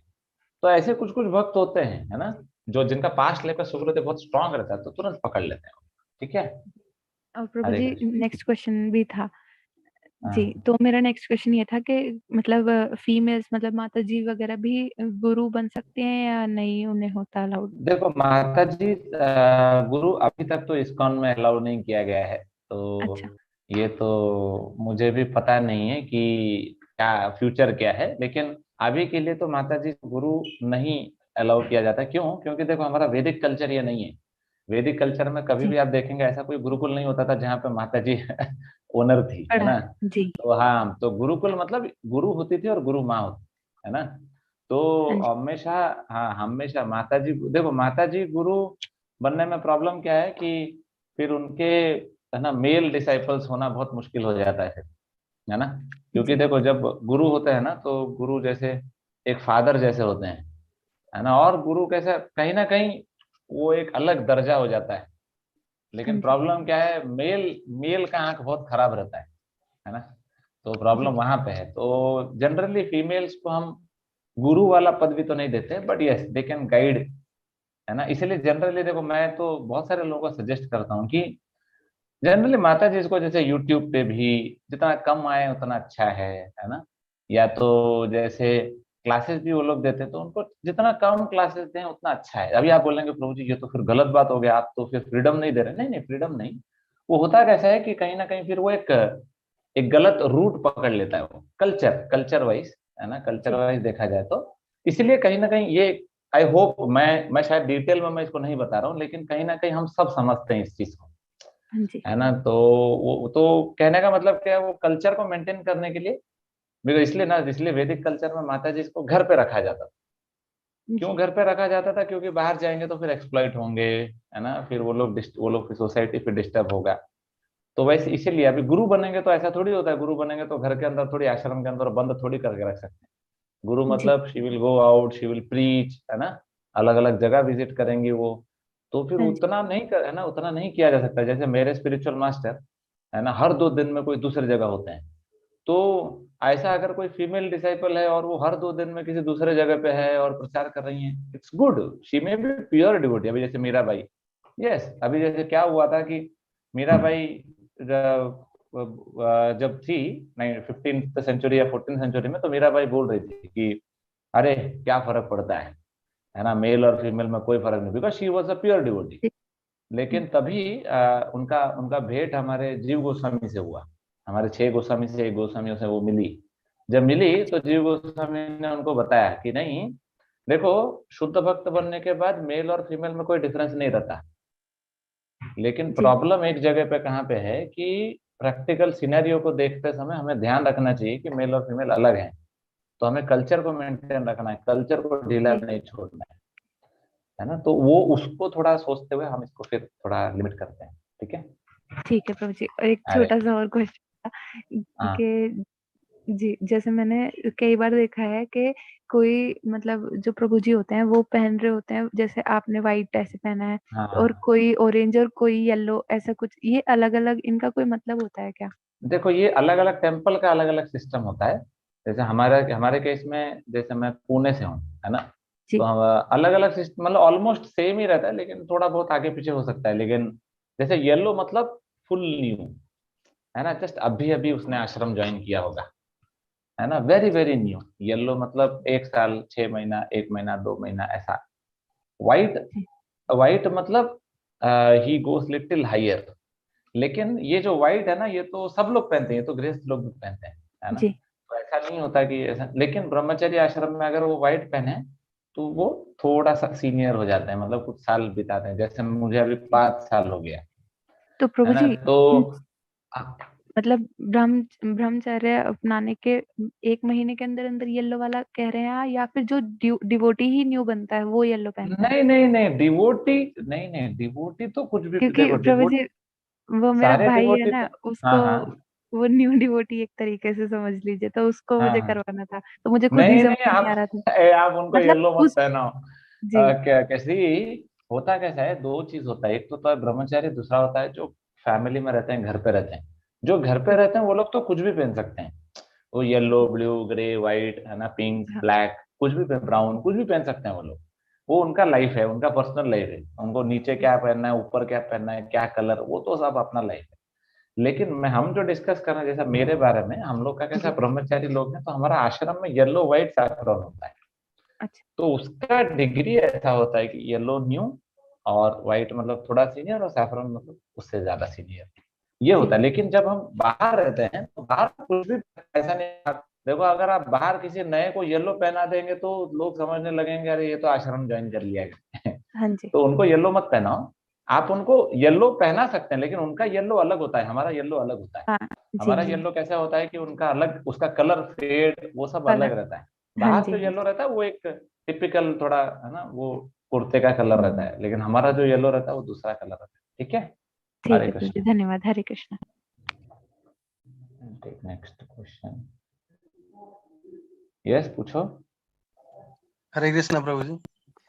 तो ऐसे कुछ कुछ भक्त होते हैं, है ना, जो जिनका पास्ट लाइफ का सुकृत बहुत स्ट्रांग रहता है, तो तुरंत पकड़ लेते हैं। ठीक है। और प्रभु हरे जी कृष्ण। नेक्स्ट क्वेश्चन भी था। जी हाँ, तो मेरा नेक्स्ट क्वेश्चन ये था कि मतलब फीमेल्स मतलब माता जी वगैरह भी गुरु बन सकते हैं या नहीं, उन्हें होता अलाउड? देखो माता जी, गुरु अभी तक तो इस्कॉन में अलाउ नहीं किया गया है, अच्छा। तो ये तो मुझे भी पता नहीं है कि क्या फ्यूचर क्या है, लेकिन अभी के लिए तो माता जी को गुरु नहीं अलाउ किया जाता। क्यों? क्योंकि देखो हमारा वैदिक कल्चर ये नहीं है। वैदिक कल्चर में कभी जी भी आप देखेंगे ऐसा कोई गुरुकुल नहीं होता था जहाँ पे माता जी ओनर थी, है पढ़ा। ना। जी तो हाँ, तो गुरुकुल मतलब गुरु होती थी और गुरु माँ होती, है ना। तो हाँ जी हमेशा, हाँ हमेशा माता जी, देखो माता जी गुरु बनने में प्रॉब्लम क्या है कि फिर उनके, है ना, मेल डिसाइपल्स होना बहुत मुश्किल हो जाता है फिर, है ना। क्योंकि जी देखो जब गुरु होते हैं ना, तो गुरु जैसे एक फादर जैसे होते हैं, है ना, और गुरु कैसा कहीं ना कहीं वो एक अलग दर्जा हो जाता है। हाँ लेकिन जी प्रॉब्लम क्या है, मेल मेल का आंख बहुत खराब रहता है ना। तो जी प्रॉब्लम वहां पे है। तो जनरली फीमेल्स को हम गुरु वाला पद भी तो नहीं देते, but yes they can guide, है ना। इसलिए जनरली देखो मैं तो बहुत सारे लोगों को सजेस्ट करता हूँ कि जनरली माता जी इसको जैसे यूट्यूब पे भी जितना कम आए उतना अच्छा है ना। या तो जैसे क्लासेस भी वो लोग देते हैं, तो उनको जितना कम क्लासेस दें उतना अच्छा है। अभी आप बोलेंगे प्रभु जी ये तो फिर गलत बात हो गया, आप तो फिर फ्रीडम नहीं दे रहे। नहीं नहीं, फ्रीडम नहीं। वो होता कैसा है कि कहीं ना कहीं फिर वो एक एक गलत रूट पकड़ लेता है, वो कल्चर कल्चर वाइज, है ना, कल्चर जी वाइज देखा जाए तो। इसलिए कहीं ना कहीं ये, आई होप, मैं शायद डिटेल में मैं इसको नहीं बता रहा हूँ, लेकिन कहीं ना कहीं हम सब समझते हैं इस चीज को, हाँ जी है ना। तो वो तो कहने का मतलब क्या है, वो कल्चर को मेंटेन करने के लिए, मेरे इसलिए ना, इसलिए वैदिक कल्चर में माता जी को घर पे रखा जाता था। क्यों जी घर पे रखा जाता था? क्योंकि बाहर जाएंगे तो फिर एक्सप्लॉइट होंगे, है ना, फिर वो लोग की सोसाइटी फिर डिस्टर्ब होगा। तो वैसे इसीलिए अभी गुरु बनेंगे तो ऐसा थोड़ी होता है, गुरु बनेंगे तो घर के अंदर थोड़ी, आश्रम के अंदर बंद थोड़ी करके रख सकते हैं। गुरु जी मतलब she will go out, she will preach, है ना, अलग अलग जगह विजिट करेंगी वो। तो फिर हाँ जी उतना नहीं कर, है ना, उतना नहीं किया जा सकता। जैसे मेरे स्पिरिचुअल मास्टर, है ना, हर 2 दिन में कोई दूसरी जगह होते हैं। तो ऐसा अगर कोई फीमेल डिसाइपल है और वो हर 2 दिन में किसी दूसरे जगह पे है और प्रचार कर रही है, it's good, she may be pure devotee. अभी जैसे मीराबाई, यस, अभी जैसे क्या हुआ था कि मीराबाई जब थी, नहीं, 15th सेंचुरी या 14th सेंचुरी में, तो मीराबाई बोल रही थी कि अरे क्या फर्क पड़ता है ना, मेल और फीमेल में कोई फर्क नहीं, because she was a pure devotee. लेकिन तभी उनका उनका भेंट हमारे जीव गोस्वामी से हुआ, हमारे 6 गोस्वामी से एक गोस्वामी से वो मिली। जब मिली तो जीव गोस्वामी ने उनको बताया कि नहीं देखो, शुद्ध भक्त बनने के बाद मेल और फीमेल में कोई डिफरेंस नहीं रहता, लेकिन जी प्रॉब्लम एक जगह पे कहाँ पे है कि प्रैक्टिकल सिनेरियो को देखते समय हमें ध्यान रखना चाहिए कि मेल और फीमेल अलग हैं, तो हमें कल्चर को मेंटेन रखना है, कल्चर को ढीला जी नहीं छोड़ना है ना। तो वो उसको थोड़ा सोचते हुए हम इसको फिर थोड़ा लिमिट करते हैं। ठीक है। ठीक है प्रभु जी। और एक अरे छोटा सा और क्वेश्चन था हाँ कि जी, जैसे मैंने कई बार देखा है कि कोई मतलब जो प्रभु जी होते हैं वो पहन रहे होते हैं, जैसे आपने व्हाइट ऐसे पहना है, और हाँ, कोई ऑरेंज और कोई येलो, ऐसा कुछ, ये अलग अलग इनका कोई मतलब होता है क्या? देखो ये अलग अलग टेम्पल का अलग अलग सिस्टम होता है। जैसे हमारे हमारे केस में, जैसे मैं पुणे से हूँ, है ना, तो जी हम अलग अलग सिस्टम, मतलब ऑलमोस्ट सेम ही रहता है, लेकिन थोड़ा बहुत आगे पीछे हो सकता है। लेकिन जैसे येलो मतलब फुल न्यू, है ना, जस्ट अभी अभी उसने आश्रम ज्वाइन किया होगा, है ना, वेरी वेरी न्यू। येलो मतलब 1 साल 6 महीना, 1 महीना 2 महीना ऐसा। व्हाइट, जी व्हाइट मतलब ही गोस लिटिल हायर। लेकिन ये जो व्हाइट है ना, ये तो सब लोग पहनते हैं, ये तो गृहस्थ लोग भी पहनते हैं, है ना। जी तो ऐसा नहीं होता कि ऐसा, लेकिन ब्रह्मचर्य आश्रम में अगर वो व्हाइट पहने तो वो थोड़ा सा सीनियर हो जाते हैं, मतलब कुछ साल बिताते हैं। जैसे मुझे अभी 5 साल हो गया, तो है प्रभु ना। जी तो आ- मतलब ब्रह्मचर्य अपनाने के 1 महीने के अंदर अंदर येलो वाला कह रहे हैं, या फिर जो डिवोटी ही न्यू बनता है वो येलो पहनता है? नहीं नहीं नहीं, डिवोटी नहीं, नहीं डिवोटी तो कुछ भी क्योंकि देखो, प्रभु डिवोटी जी वो मेरा सारे भाई है डिवोटी ना, तो, उसको हाँ हाँ वो न्यू डिवोटी एक तरीके से समझ लीजिए, तो उसको हाँ मुझे हाँ। करवाना था, तो मुझे खुद ही नहीं समझ नहीं, नहीं आ रहा था। आप उनको मतलब येलो मत उस पहनाओ। जी क्या कैसी होता कैसा है, 2 चीज होता है, एक तो होता है ब्रह्मचारी, दूसरा होता है जो फैमिली में रहते हैं, घर पे रहते हैं। जो घर पे जी रहते हैं वो लोग तो कुछ भी पहन सकते हैं, वो येलो ब्लू ग्रे व्हाइट, है ना, पिंक हाँ ब्लैक, कुछ भी ब्राउन, कुछ भी पहन सकते हैं वो लोग। वो उनका लाइफ है, उनका पर्सनल लाइफ है, उनको नीचे क्या पहनना है, ऊपर क्या पहनना है, क्या कलर, वो तो सब अपना लाइफ है। लेकिन मैं हम जो डिस्कस कर रहे हैं, जैसा मेरे बारे में, हम लोग का कैसा, जी ब्रह्मचारी लोग हैं तो हमारा आश्रम में येलो व्हाइट सैफरन होता है। अच्छा तो उसका डिग्री ऐसा होता है कि येलो न्यू, और व्हाइट मतलब थोड़ा सीनियर, और सैफरन मतलब उससे ज्यादा सीनियर, ये जी होता है। लेकिन जब हम बाहर रहते हैं तो बाहर कुछ भी ऐसा नहीं। देखो अगर आप बाहर किसी नए को येलो पहना देंगे तो लोग समझने लगेंगे अरे ये तो आश्रम ज्वाइन कर लिया है। हाँ जी तो उनको येलो मत पहनाओ। आप उनको येलो पहना सकते हैं, लेकिन उनका येलो अलग होता है, हमारा येलो अलग होता है। हाँ जी हमारा जी येलो कैसा होता है कि उनका अलग, उसका कलर फेड वो सब अलग कलर रहता है। हाँ बाहर जी जो हाँ येलो जी रहता है वो एक टिपिकल थोड़ा, है ना, वो कुर्ते का कलर रहता है, लेकिन हमारा जो येलो रहता है वो दूसरा कलर रहता है। ठीक है। ठीक हरे है प्रभु जी, कृष्ण। धन्यवाद। Hare Krishna. Take next question. Yes पूछो। हरे कृष्णा प्रभु जी।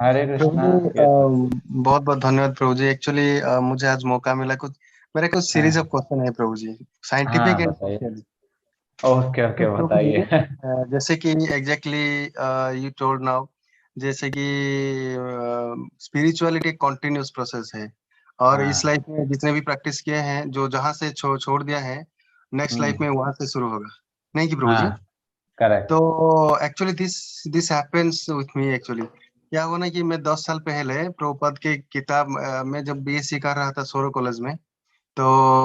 हरे प्रभु कृष्णा। जी यस। बहुत बहुत धन्यवाद प्रभु जी। एक्चुअली मुझे आज मौका मिला, कुछ मेरे कुछ सीरीज ऑफ हाँ क्वेश्चन है प्रभु जी, साइंटिफिक हाँ एंड बताइए। सोशल। ओके तो ओके प्रभु जी बताइए। जैसे कि एग्जैक्टली यू टोल्ड नाउ, जैसे कि स्पिरिचुअलिटी एक कॉन्टिन्यूस प्रोसेस है, और इस हाँ। लाइफ में जितने भी प्रैक्टिस किए हैं, जो जहाँ से छोड़ दिया है, नेक्स्ट लाइफ में हम्म। वहां से शुरू होगा, नहीं कि प्रभु जी? हाँ करेक्ट। तो actually this this happens with me. Actually क्या हुआ ना कि मैं 10 साल पहले प्रभुपाद की किताब में जब बीएससी कर रहा था सोरो कॉलेज में, तो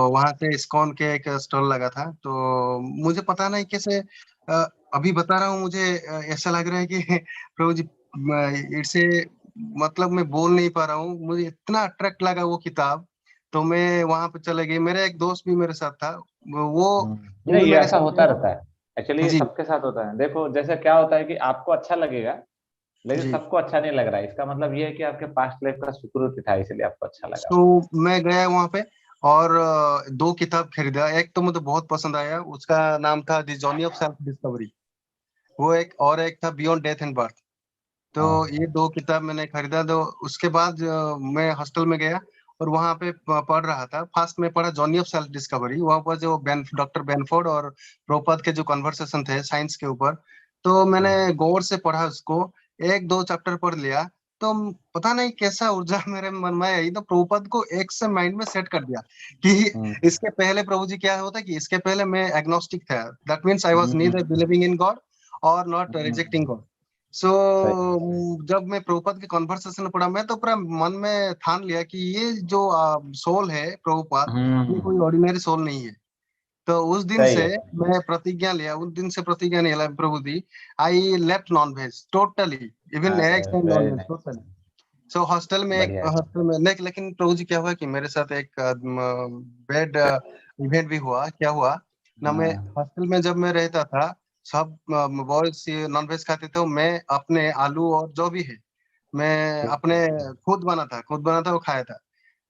वहां से इस्कॉन के एक स्टॉल लगा था। तो मुझे पता नहीं कैसे अ, अभी बता रहा हूँ, मुझे ऐसा लग रहा है कि प्रभु जी इससे मतलब मैं बोल नहीं पा रहा हूँ, मुझे इतना अट्रैक्ट लगा वो किताब। तो मैं वहां पे चले गए, मेरा एक दोस्त भी मेरे साथ था, वो नहीं भी ये मेरे ऐसा साथ होता गया। रहता है, एक्चुअली ये जी सबके साथ होता है। देखो जैसे क्या होता है कि आपको अच्छा लगेगा, लेकिन जी। सबको अच्छा नहीं लग रहा है, इसका मतलब ये है कि आपके पास्ट लाइफ का सुकृत था, इसलिए आपको अच्छा लगा तो वो। मैं गया वहां पे, और 2 किताब खरीदा। एक तो मुझे बहुत पसंद आया, उसका नाम था the journey of self discovery, वो एक, और एक था बियॉन्ड डेथ एंड बर्थ। तो हाँ। ये 2 किताब मैंने खरीदा। तो उसके बाद मैं हॉस्टल में गया और वहां पे पढ़ रहा था। फर्स्ट में पढ़ा जर्नी ऑफ सेल्फ डिस्कवरी, वहां पर जो डॉक्टर बेनफोर्ड और प्रोपद के जो कन्वर्सेशन थे साइंस के ऊपर, तो मैंने हम्म, गौर से पढ़ा उसको, 1-2 चैप्टर पढ़ लिया। तो पता नहीं कैसा ऊर्जा मेरे मन में आई, तो प्रभुपद को एक से माइंड में सेट कर दिया कि हम्म, इसके पहले प्रभु जी क्या होता है कि इसके पहले मैं एग्नोस्टिक था, that means I was hmm, neither believing in God और नॉट हम्म, रिजेक्टिंग गॉड। सो सही। जब मैं प्रभुपाद के कॉन्वर्सेशन पढ़ा, मैं तो पूरा मन में ठान लिया कि ये जो सोल है प्रभुपाद, ये कोई ऑर्डिनरी सोल नहीं है। तो उस दिन सही से है। मैं प्रतिज्ञा लिया, उस दिन से प्रतिज्ञा नहीं लिया प्रभु जी। I left non veg totally, even अरे eggs and non very veg nice. Totally. So बढ़िया है। हॉस्टल में लेकिन प्रभु जी क्या हुआ कि मेरे साथ एक बैड इवेंट भी हुआ। क्या हुआ ना, मैं हाँ, हॉस्टल में जब मैं रहता था, सब बॉयज नॉन वेज खाते थे, तो मैं अपने आलू और जो भी है मैं ठीक अपने है। खुद बना था वो खाया था।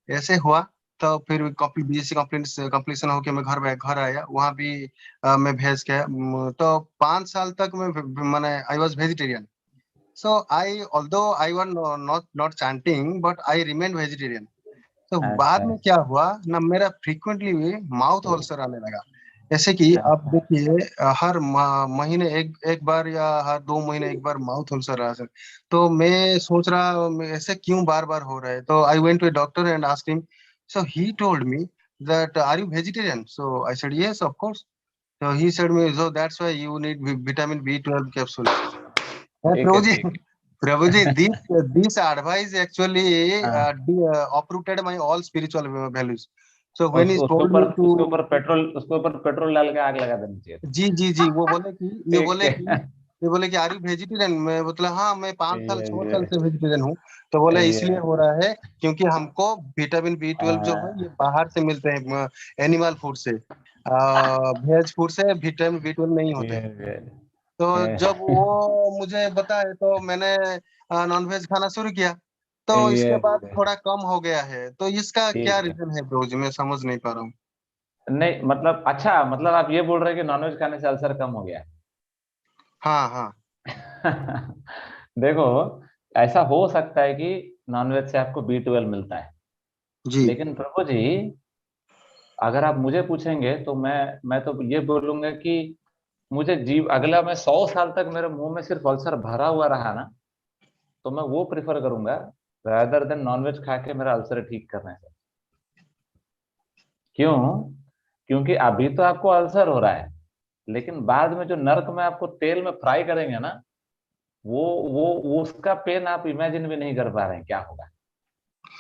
ऐसे हुआ। तो फिर बीएससी कंप्लीशन होके मैं घर आया, वहां भी मैं भेज के तो 5 साल तक मैंने I was vegetarian. So I although I were not chanting but I remain vegetarian. तो बाद अच्छा में क्या हुआ ना, मेरा फ्रीक्वेंटली माउथ अल्सर आने लगा। जैसे कि आप अच्छा। देखिए हर महीने एक एक बार या हर 2 महीने एक बार माउथ अल्सर आ सक। तो मैं सोच रहा ऐसे क्यों बार बार हो रहा है। तो I went to a doctor and asked him. So he told me that are you vegetarian? So I said yes, of course. So he said me, so that's why you need vitamin B12 capsule. ठीक है, Prabhuji, ठीक Prabhuji, है। this advice actually हाँ, uprooted my all spiritual values. So when he उसके told ऊपर me to, उसके ऊपर petrol डाल के आग लगा देनी चाहिए था। जी जी जी, वो बोले कि ये ठीक बोले है। कि ये बोले कि आर यू वेजिटेरियन? मैं बोला हाँ, मैं 5 साल ये 6 साल से वेजिटेरियन हूँ। तो बोले इसलिए ये हो रहा है क्योंकि हमको विटामिन B12 जो है ये हाँ, बाहर से मिलते हैं, एनिमल फूड से। वेज फूड से विटामिन B12 नहीं होते। ये तो जब ये वो मुझे बताए तो मैंने नॉनवेज खाना शुरू किया। तो इसके ये बाद थोड़ा कम हो गया है। तो इसका क्या ठीक है। रीजन है ब्रो जी, मैं समझ नहीं पा रहा हूँ। नहीं मतलब, अच्छा मतलब आप ये बोल रहे हैं कि नॉनवेज खाने से अल्सर कम हो गया। हाँ हाँ देखो, ऐसा हो सकता है कि नॉनवेज से आपको B12 मिलता है, जी लेकिन प्रभु जी, अगर आप मुझे पूछेंगे तो मैं तो ये बोलूंगा कि मुझे जीव अगला मैं 100 साल तक मेरे मुंह में सिर्फ अल्सर भरा हुआ रहा ना, तो मैं वो प्रिफर करूंगा रादर देन नॉनवेज खा के मेरा अल्सर ठीक करने से। क्यों? क्योंकि अभी तो आपको अल्सर हो रहा है, लेकिन बाद में जो नर्क में आपको तेल में फ्राई करेंगे ना, वो उसका पेन आप इमेजिन भी नहीं कर पा रहे हैं क्या होगा।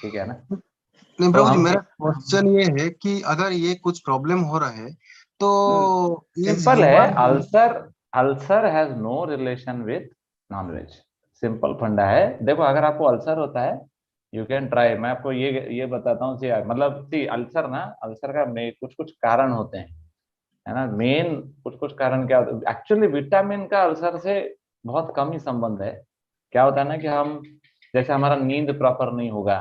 ठीक है ना? नहीं तो प्रभु जी, हम मेरा क्वेश्चन ये है कि अगर ये कुछ प्रॉब्लम हो रहा है तो इज सिंपल है। Human being. Ulcer ulcer has no relation with nonveg. Simple funda है। देखो, अगर आपको अल्सर होता है, यू कैन ट्राई। मैं आपको ये बताता हूँ। सी मतलब सी अल्सर ना, अल्सर का कुछ कुछ कारण होते हैं, है ना। मेन कुछ कुछ कारण क्या होता है एक्चुअली, विटामिन का अल्सर से बहुत कम ही संबंध है। क्या होता है ना कि हम, जैसे हमारा नींद प्रॉपर नहीं होगा,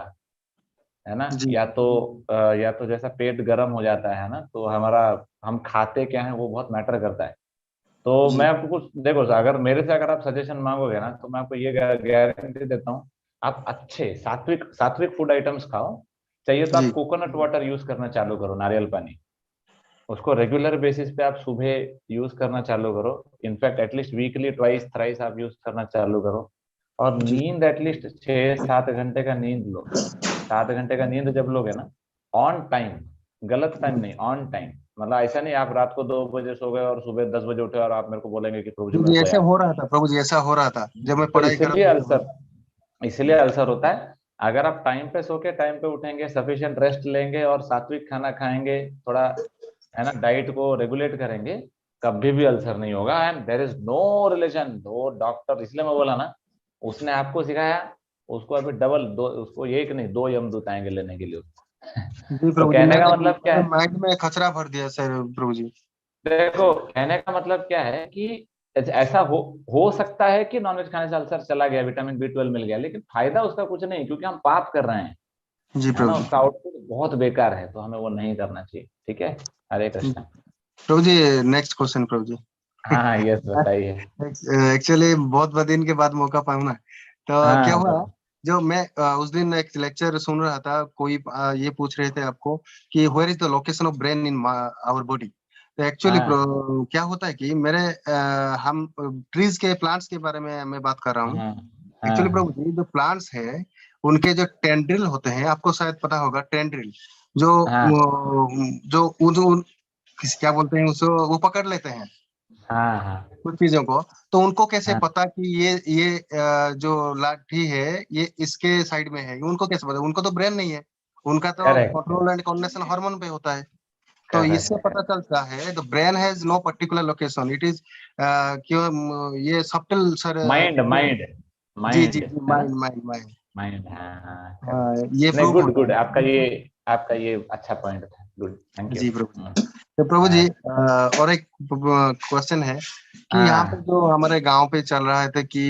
है ना, जी या तो जैसा पेट गर्म हो जाता है ना, तो हमारा, हम खाते क्या है वो बहुत मैटर करता है। तो मैं जी आपको कुछ देखो, अगर मेरे से अगर आप सजेशन मांगोगे ना, तो मैं आपको ये गारंटी देता हूँ, आप अच्छे सात्विक सात्विक फूड आइटम्स खाओ। चाहिए तो आप जी कोकोनट वाटर यूज करना चालू करो, नारियल पानी। उसको रेगुलर बेसिस पे आप सुबह यूज करना चालू करो। In fact at least weekly twice thrice आप यूज करना चालू करो। और जी नींद एटलीस्ट 6-7 घंटे का नींद लो। 7 घंटे का नींद जब लोगे ना, ऑन टाइम, गलत टाइम नहीं, ऑन टाइम। मतलब ऐसा नहीं आप रात को 2 बजे सो गए और सुबह 10 बजे उठे और आप मेरे को बोलेंगे कि प्रभु जी मैं जी, ऐसे सोया हो नहीं। रहा था प्रभु जी, ऐसा हो रहा था जब मैं तो पढ़ाई कर रहा था तब। इसलिए अल्सर होता है। अगर आप टाइम पे सो के टाइम पे उठेंगे, सफिशिएंट रेस्ट लेंगे और सात्विक खाना खाएंगे, थोड़ा, है ना, डाइट को रेगुलेट करेंगे, कभी भी अल्सर नहीं होगा। And there is no relation. दो डॉक्टर, इसलिए मैं बोला ना, उसने आपको सिखाया, उसको अभी डबल दो, उसको एक नहीं 2 यमदूत आएंगे लेने के लिए उसको। जी तो प्रभु जी, कहने का मेरे मतलब क्या मेरे है? माइंड में खचरा भर दिया सर प्रभु जी। देखो, कहने का मतलब क्या है कि ऐसा हो सकता है कि नॉनवेज खाने से अल्सर चला गया, विटामिन B12 मिल गया, लेकिन फायदा उसका कुछ नहीं, क्योंकि हम पाप कर रहे हैं, जी है प्रभु ना। जी। उसका आउटपुट बहुत बेकार है, तो हमें वो नहीं करना चाहिए। ठीक है। हरे कृष्णा। प्रभु जी, नेक्स्ट क्वेश्चन प्रभु जी। हाँ हाँ, यस बताइए। एक्चुअली बहुत दिन के बाद मौका पाऊँ ना, तो क्या हाँ हुआ, जो मैं उस दिन एक लेक्चर सुन रहा था, कोई ये पूछ रहे थे आपको कि where is the location of brain in our body. तो एक्चुअली हाँ क्या होता है कि हम ट्रीज के प्लांट्स के बारे में मैं बात कर रहा हूँ। हाँ एक्चुअली हाँ प्रभु जी, जो प्लांट्स है उनके जो टेंड्रिल होते हैं, आपको शायद पता होगा टेंड्रिल, जो हाँ जो क्या बोलते हैं उसको, वो पकड़ लेते हैं हाँ हाँ कुछ चीजों को, तो उनको कैसे हाँ। पता कि ये जो लाठी है ये इसके साइड में है, उनको कैसे पता? उनको तो ब्रेन नहीं है, उनका तो correct control and coordination hormone पे होता है। तो इससे करेक्ट। पता चलता है the brain has no particular location, it is क्यों ये सब्टल सर। माइंड माइंड जी जी माइंड जी, है ना। Mind mind mind. माइंड, हाँ हाँ हाँ, करेक्ट। ये नहीं, प्रूफ गुड होता गुड, है। आपका ये अच्छा पॉइंट था, गुड, थैंक यू। जी प्रभु जी। तो प्रभु जी और एक क्वेश्चन है कि यहाँ पे हाँ, जो हमारे गांव पे चल रहा है था कि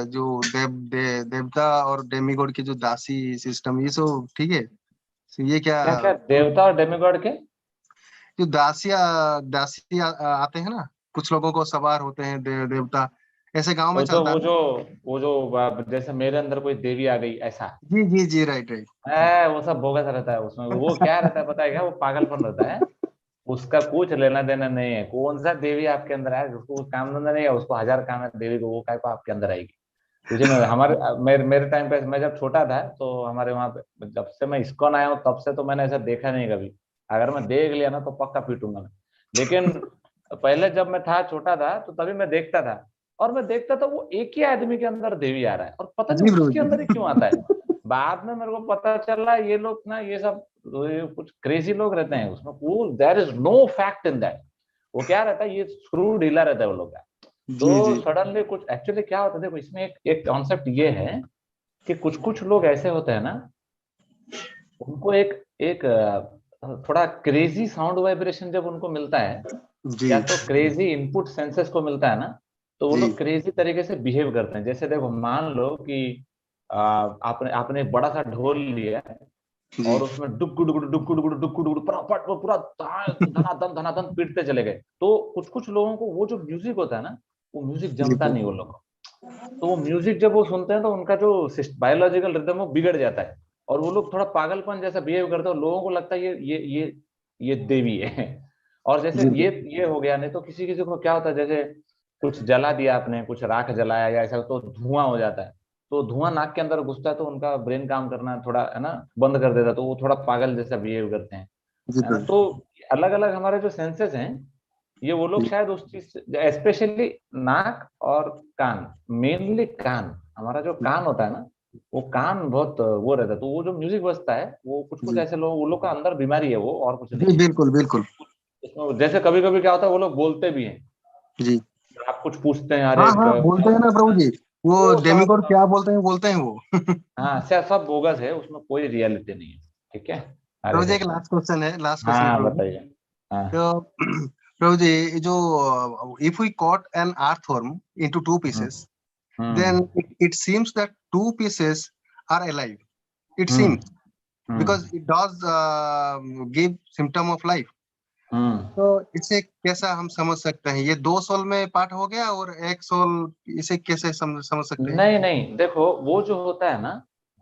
जो देवता और डेमीगॉड की जो दासी सिस्टम, ये सब ठीक है? तो ये क्या क्या क्या देवता और डेमिगॉड के? जो दासी आते हैं ना, कुछ लोगों को सवार होते हैं देवता, ऐसे गांव में वो जो चलता वो है? जो वो जो जैसे मेरे अंदर कोई देवी आ गई ऐसा जी जी जी, राइट राइट। है, वो सब बोगस रहता है उसमें। वो क्या रहता है पता है क्या? वो पागलपन रहता है। उसका कुछ लेना देना नहीं है कौन सा देवी आपके अंदर आए, उसको कुछ काम धंधा नहीं है, उसको हजार काम है देवी को, वो काय को आपके अंदर आएगी। तुझे नहीं, हमारे मेरे टाइम पे मैं जब छोटा था तो हमारे वहां पे, जब से मैं इस्कॉन आया हूँ तब से तो मैंने ऐसा देखा नहीं कभी। अगर मैं देख लिया ना तो पक्का पीटूंगा मैं। लेकिन पहले जब मैं था छोटा था तो तभी मैं देखता था, और मैं देखता था वो एक ही आदमी के अंदर देवी आ रहा है, और पता जी नहीं प्रभु उसके अंदर ही जी। क्यों आता है। बाद में मेरे को पता चला ये लोग ना, ये सब ये कुछ क्रेजी लोग रहते हैं उसमें, वो there is no fact in that. वो क्या रहता है, ये स्क्रू ढीला रहता है वो लोग का। जी तो जी सडनली कुछ एक्चुअली क्या होता है, देखो इसमें एक एक कॉन्सेप्ट ये है कि कुछ कुछ लोग ऐसे होते हैं ना, उनको एक एक थोड़ा क्रेजी साउंड वाइब्रेशन जब उनको मिलता है, जी या तो क्रेजी इनपुट सेंसेस को मिलता है ना, तो वो जी लोग क्रेजी तरीके से बिहेव करते हैं। जैसे देखो मान लो कि आपने आपने एक बड़ा सा ढोल लिया है, जी और उसमें डुक डुक डुक डुक डुक डुक पूरा धनाधन पीटते चले गए, तो कुछ कुछ लोगों को वो जो म्यूजिक होता है ना, वो म्यूजिक जी जमता नहीं वो लोग को। तो वो म्यूजिक जब वो सुनते हैं तो उनका जो बायोलॉजिकल रिदम वो बिगड़ जाता है, और वो लोग थोड़ा पागलपन जैसा बिहेव करते हैं, और लोगों को लगता है ये देवी है। और जैसे जी ये हो गया। नहीं तो किसी किसी को क्या होता है, जैसे कुछ जला दिया आपने, कुछ राख जलाया या ऐसा, तो धुआं हो जाता है। तो धुआं नाक के अंदर घुसता है तो उनका ब्रेन काम करना थोड़ा है ना बंद कर देता है, तो वो थोड़ा पागल जैसा बिहेव करते हैं, जी है ना। प्रभु तो अलग अलग हमारे जो सेंसेस हैं, ये वो लोग जी शायद उस चीज स्पेशली नाक और कान, मेनली कान, हमारा जो कान होता है ना, वो कान बहुत वो रहता है। तो वो जो म्यूजिक बजता है, वो कुछ कुछ जी ऐसे लोग, वो लोग का अंदर बीमारी है वो, और कुछ नहीं जी, है। बिल्कुल बिल्कुल। जैसे कभी कभी क्या होता है, वो लोग बोलते भी हैं, जी आप कुछ पूछते हैं, हाँ अरे हाँ, बोलते हैं ना प्रभु जी, वो वो डेमिगोड सब, क्या बोलते हैं वो। हाँ सब बोगस है, उसमें कोई रियलिटी नहीं है। ठीक है। हरे प्रभु जी एक कृष्ण। लास्ट क्वेश्चन है हाँ प्रभु जी। बताइए। हाँ। तो प्रभु जी, ये जो if we cut an earthworm into two hmm pieces, then hmm it seems that two pieces are alive. It hmm seems because hmm it does give symptom of life. Hmm. तो इसे कैसा हम समझ सकते हैं? ये दो सोल में पार्ट हो गया और एक सोल, इसे कैसे समझ सकते हैं? नहीं नहीं, देखो वो जो होता है ना,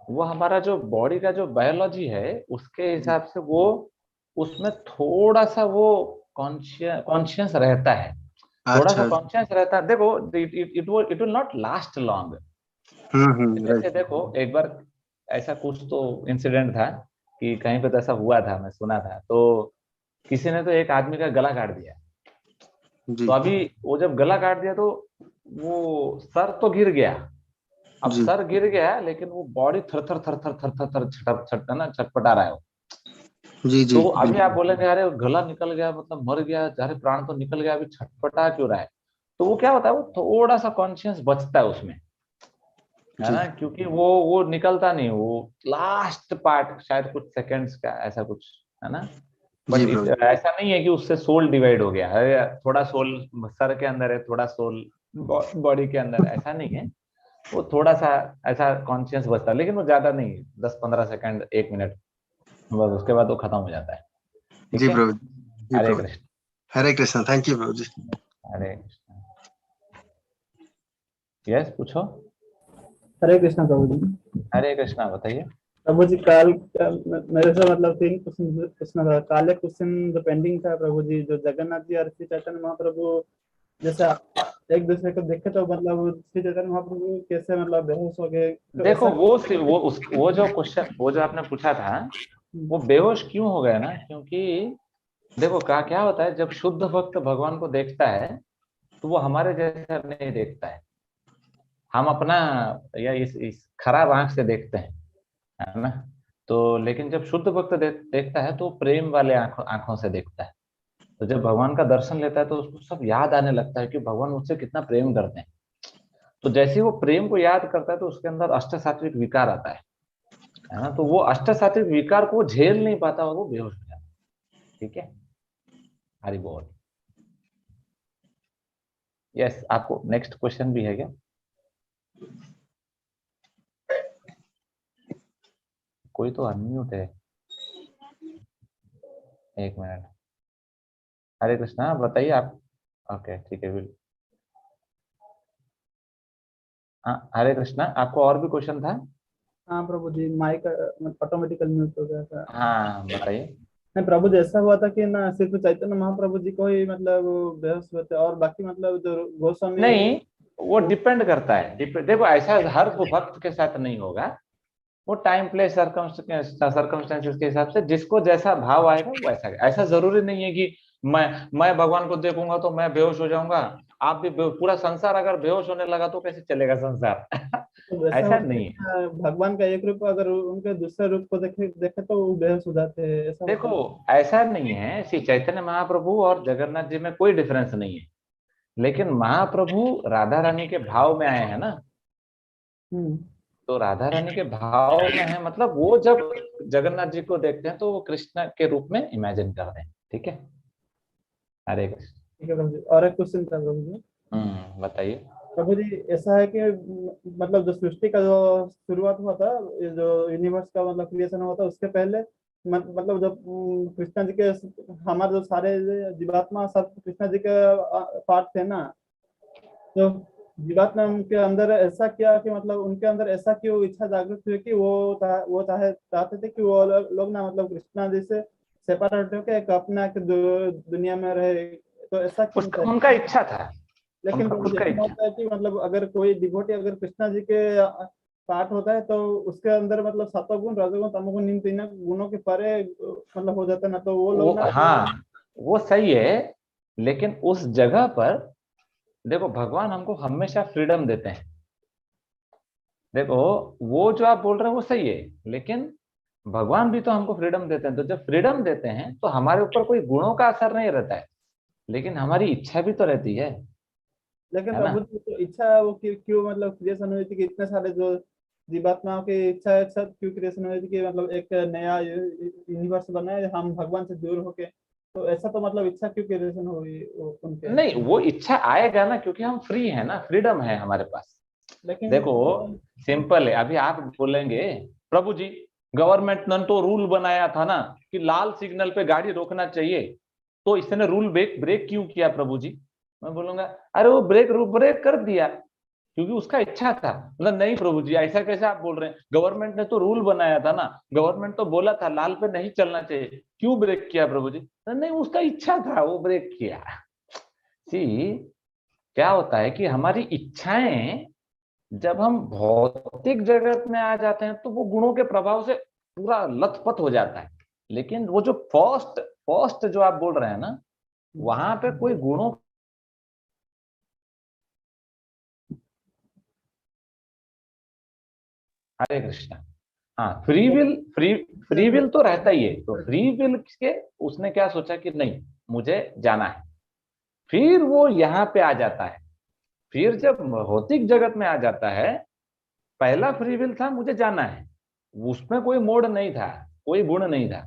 वो हमारा जो बॉडी का जो बायोलॉजी है उसके जी। हिसाब से वो, उसमें थोड़ा सा वो कॉन्शियस रहता है, थोड़ा सा अच्छा। कॉन्शियस रहता है। देखो it will not last long. जैसे राइट। देखो एक बार ऐसा कुछ तो इंसिडेंट था कि कहीं पे तो ऐसा हुआ था, मैं सुना था। तो किसी ने तो एक आदमी का गला काट दिया। तो जी अभी वो जब गला काट दिया तो वो सर तो गिर गया। अब जी सर गिर गया, लेकिन वो बॉडी थर थर थर थर थर थर थर छटपटा रहा है वो। जी जी, तो अभी आप बिल्कुल। बोलेंगे अरे गला निकल गया मतलब मर गया, अरे प्राण तो निकल गया, अभी छटपटा क्यों रहा है? तो वो क्या होता है, वो थोड़ा सा कॉन्शियस बचता है उसमें, है जी ना, क्योंकि वो निकलता नहीं, वो लास्ट पार्ट शायद कुछ सेकंड्स का ऐसा कुछ, है ना। जी बट प्रभु ऐसा नहीं है कि उससे सोल डिवाइड हो गया है, थोड़ा सोल सर के अंदर है, थोड़ा सोल बॉडी के अंदर है, ऐसा नहीं है। वो थोड़ा सा ऐसा कॉन्शियस बचता है, लेकिन वो ज्यादा नहीं, 10-15 सेकंड, 1 मिनट, बस उसके बाद वो खत्म हो जाता है। जी ठीक है। प्रभु जी हरे प्रभु। कृष्ण। हरे कृष्ण, थैंक यू प्रभु जी। हरे कृष्ण। यस पूछो। हरे कृष्णा प्रभु जी। हरे कृष्णा बताइए। प्रभु जी कल मेरे से मतलब 3 क्वेश्चन पूछना था। काले क्वेश्चन जो पेंडिंग था प्रभु जी, जो जगन्नाथ जी और श्री चैतन्य महाप्रभु जैसा एक दूसरे को देखे तो मतलब श्री चैतन्य महाप्रभु कैसे मतलब बेहोश हो गए, तो देखो ऐसा वो जो क्वेश्चन, वो जो आपने पूछा था, वो बेहोश क्यों हो गया ना, क्योंकि देखो क्या क्या होता है, जब शुद्ध भक्त भगवान को देखता है तो वो हमारे जैसा नहीं देखता है। हम अपना या इस खराब आंख से देखते हैं, है ना। तो लेकिन जब शुद्ध भक्त देखता है तो प्रेम वाले आंखों से देखता है। तो जब भगवान का दर्शन लेता है तो उसको सब याद आने लगता है कि भगवान मुझसे कितना प्रेम करते हैं। तो जैसे ही वो प्रेम को याद करता है तो उसके अंदर अष्ट सात्विक विकार आता है ना। तो वो अष्ट सात्विक विकार को झेल नहीं पाता और वो बेहोश हो जाता है। ठीक है, हरि बोल। यस, आपको नेक्स्ट क्वेश्चन भी है क्या? कोई तो अनम्यूट है, एक मिनट। हरे कृष्णा, बताइए आप। ओके ठीक है, बिल्कुल। हाँ हरे कृष्णा, आपको और भी क्वेश्चन था? हाँ प्रभु जी, माइक ऑटोमेटिकल म्यूट हो गया था। हाँ बताइए। नहीं प्रभु जी, ऐसा हुआ था कि ना सिर्फ चैतन्य महाप्रभु जी को ही मतलब बेहोश हुए थे, और बाकी मतलब जो गोस्वामी। नहीं, वो डिपेंड करता है। देखो, ऐसा हर भक्त के साथ नहीं होगा। वो टाइम प्लेस सर्कमस्टेंसेस के हिसाब से जिसको जैसा भाव आएगा वो ऐसा। ऐसा जरूरी नहीं है कि मैं भगवान को देखूंगा तो मैं बेहोश हो जाऊंगा। आप भी पूरा संसार अगर बेहोश होने लगा तो कैसे चलेगा संसार? तो वैसा ऐसा होता है नहीं कि है। भगवान का एक रूप अगर उनके दूसरे रूप को देखे देखे तो वो बेहोश हो जाते हैं, ऐसा होता देखो, है। ऐसा नहीं है। श्री चैतन्य महाप्रभु और जगन्नाथ जी में कोई डिफरेंस नहीं है। लेकिन महाप्रभु राधा रानी के भाव में आए हैं ना। हम्म। तो राधा रानी के भाव में है, मतलब वो जब जगन्नाथ जी को देखते हैं तो वो कृष्ण के रूप में इमेजिन करते हैं। ठीक है, हरे कृष्ण। ठीक है प्रभु जी, और एक क्वेश्चन था प्रभु जी। बताइए। प्रभु जी, ऐसा है कि मतलब जो सृष्टि का जो शुरुआत हुआ था, ये जो यूनिवर्स का मतलब क्रिएशन हुआ था, उसके पहले मतलब जब कृष्णा जी के, हमारे जो सारे जीवात्मा सब कृष्णा जी के पार्ट थे ना, तो जीवात्मा के अंदर ऐसा क्या कि मतलब उनके अंदर ऐसा क्यों इच्छा जागृत हुई कि वो चाहते थे कि वो लोग ना मतलब कृष्णा जी से सेपरेट होकर एक अपना एक दुनिया में रहे, तो ऐसा क्यों उसका था? उनका इच्छा था। लेकिन उनका तो खुद मुझे का ऐसा इच्छा। होता है कि मतलब अगर कोई डिवोटी अगर कृष्णा जी के पाठ होता है तो उसके अंदर मतलब सतोगुण रजोगुण तमोगुण इन तीनों गुणों के परे मतलब हो जाता है ना, तो वो वो लोग ना। हाँ, वो सही है। लेकिन उस जगह पर देखो, भगवान हमको हमेशा फ्रीडम देते हैं। देखो, वो जो आप बोल रहे हैं वो सही है, लेकिन भगवान भी तो हमको फ्रीडम देते हैं। तो जब फ्रीडम देते हैं तो हमारे ऊपर कोई गुणों का असर नहीं रहता है, लेकिन हमारी इच्छा भी तो रहती लेकिन है ना। प्रभु जी तो इच्छा वो क्यों मतलब क्रिएशन हुई थी कि इतने सारे जो जीवात्माओं की इच्छा सब क्यों क्रिएशन हुई थी कि मतलब एक नया यूनिवर्स बना है हम भगवान से दूर होके, तो ऐसा तो मतलब इच्छा क्यों क्रिएशन हुई उनके? नहीं, वो इच्छा आएगा ना, क्योंकि हम फ्री है ना, फ्रीडम है हमारे पास। लेकिन देखो, सिंपल है। अभी आप बोलेंगे प्रभु जी, गवर्नमेंट ने तो रूल बनाया था ना कि लाल सिग्नल पे गाड़ी रोकना चाहिए, तो इसने रूल ब्रेक ब्रेक क्यों किया प्रभु जी? मैं बोलूंगा, अरे वो ब्रेक कर दिया क्योंकि उसका इच्छा था। मतलब नहीं प्रभु जी, ऐसा कैसे आप बोल रहे हैं? गवर्नमेंट ने तो रूल बनाया था ना, गवर्नमेंट तो बोला था लाल पे नहीं चलना चाहिए, क्यों ब्रेक किया प्रभु जी? नहीं, उसका इच्छा था, वो ब्रेक किया। सी, क्या होता है कि हमारी इच्छाएं जब हम भौतिक जगत में आ जाते हैं तो वो गुणों के प्रभाव से पूरा लथपथ हो जाता है। लेकिन वो जो फर्स्ट फर्स्ट जो आप बोल रहे हैं ना, वहां पे कोई गुणों। हरे कृष्णा। हाँ, फ्री विल तो रहता ही है। तो फ्री विल के उसने क्या सोचा कि नहीं, मुझे जाना है। फिर वो यहाँ पे आ जाता है। फिर जब भौतिक जगत में आ जाता है, पहला फ्री विल था मुझे जाना है, उसमें कोई मोड़ नहीं था, कोई गुण नहीं था।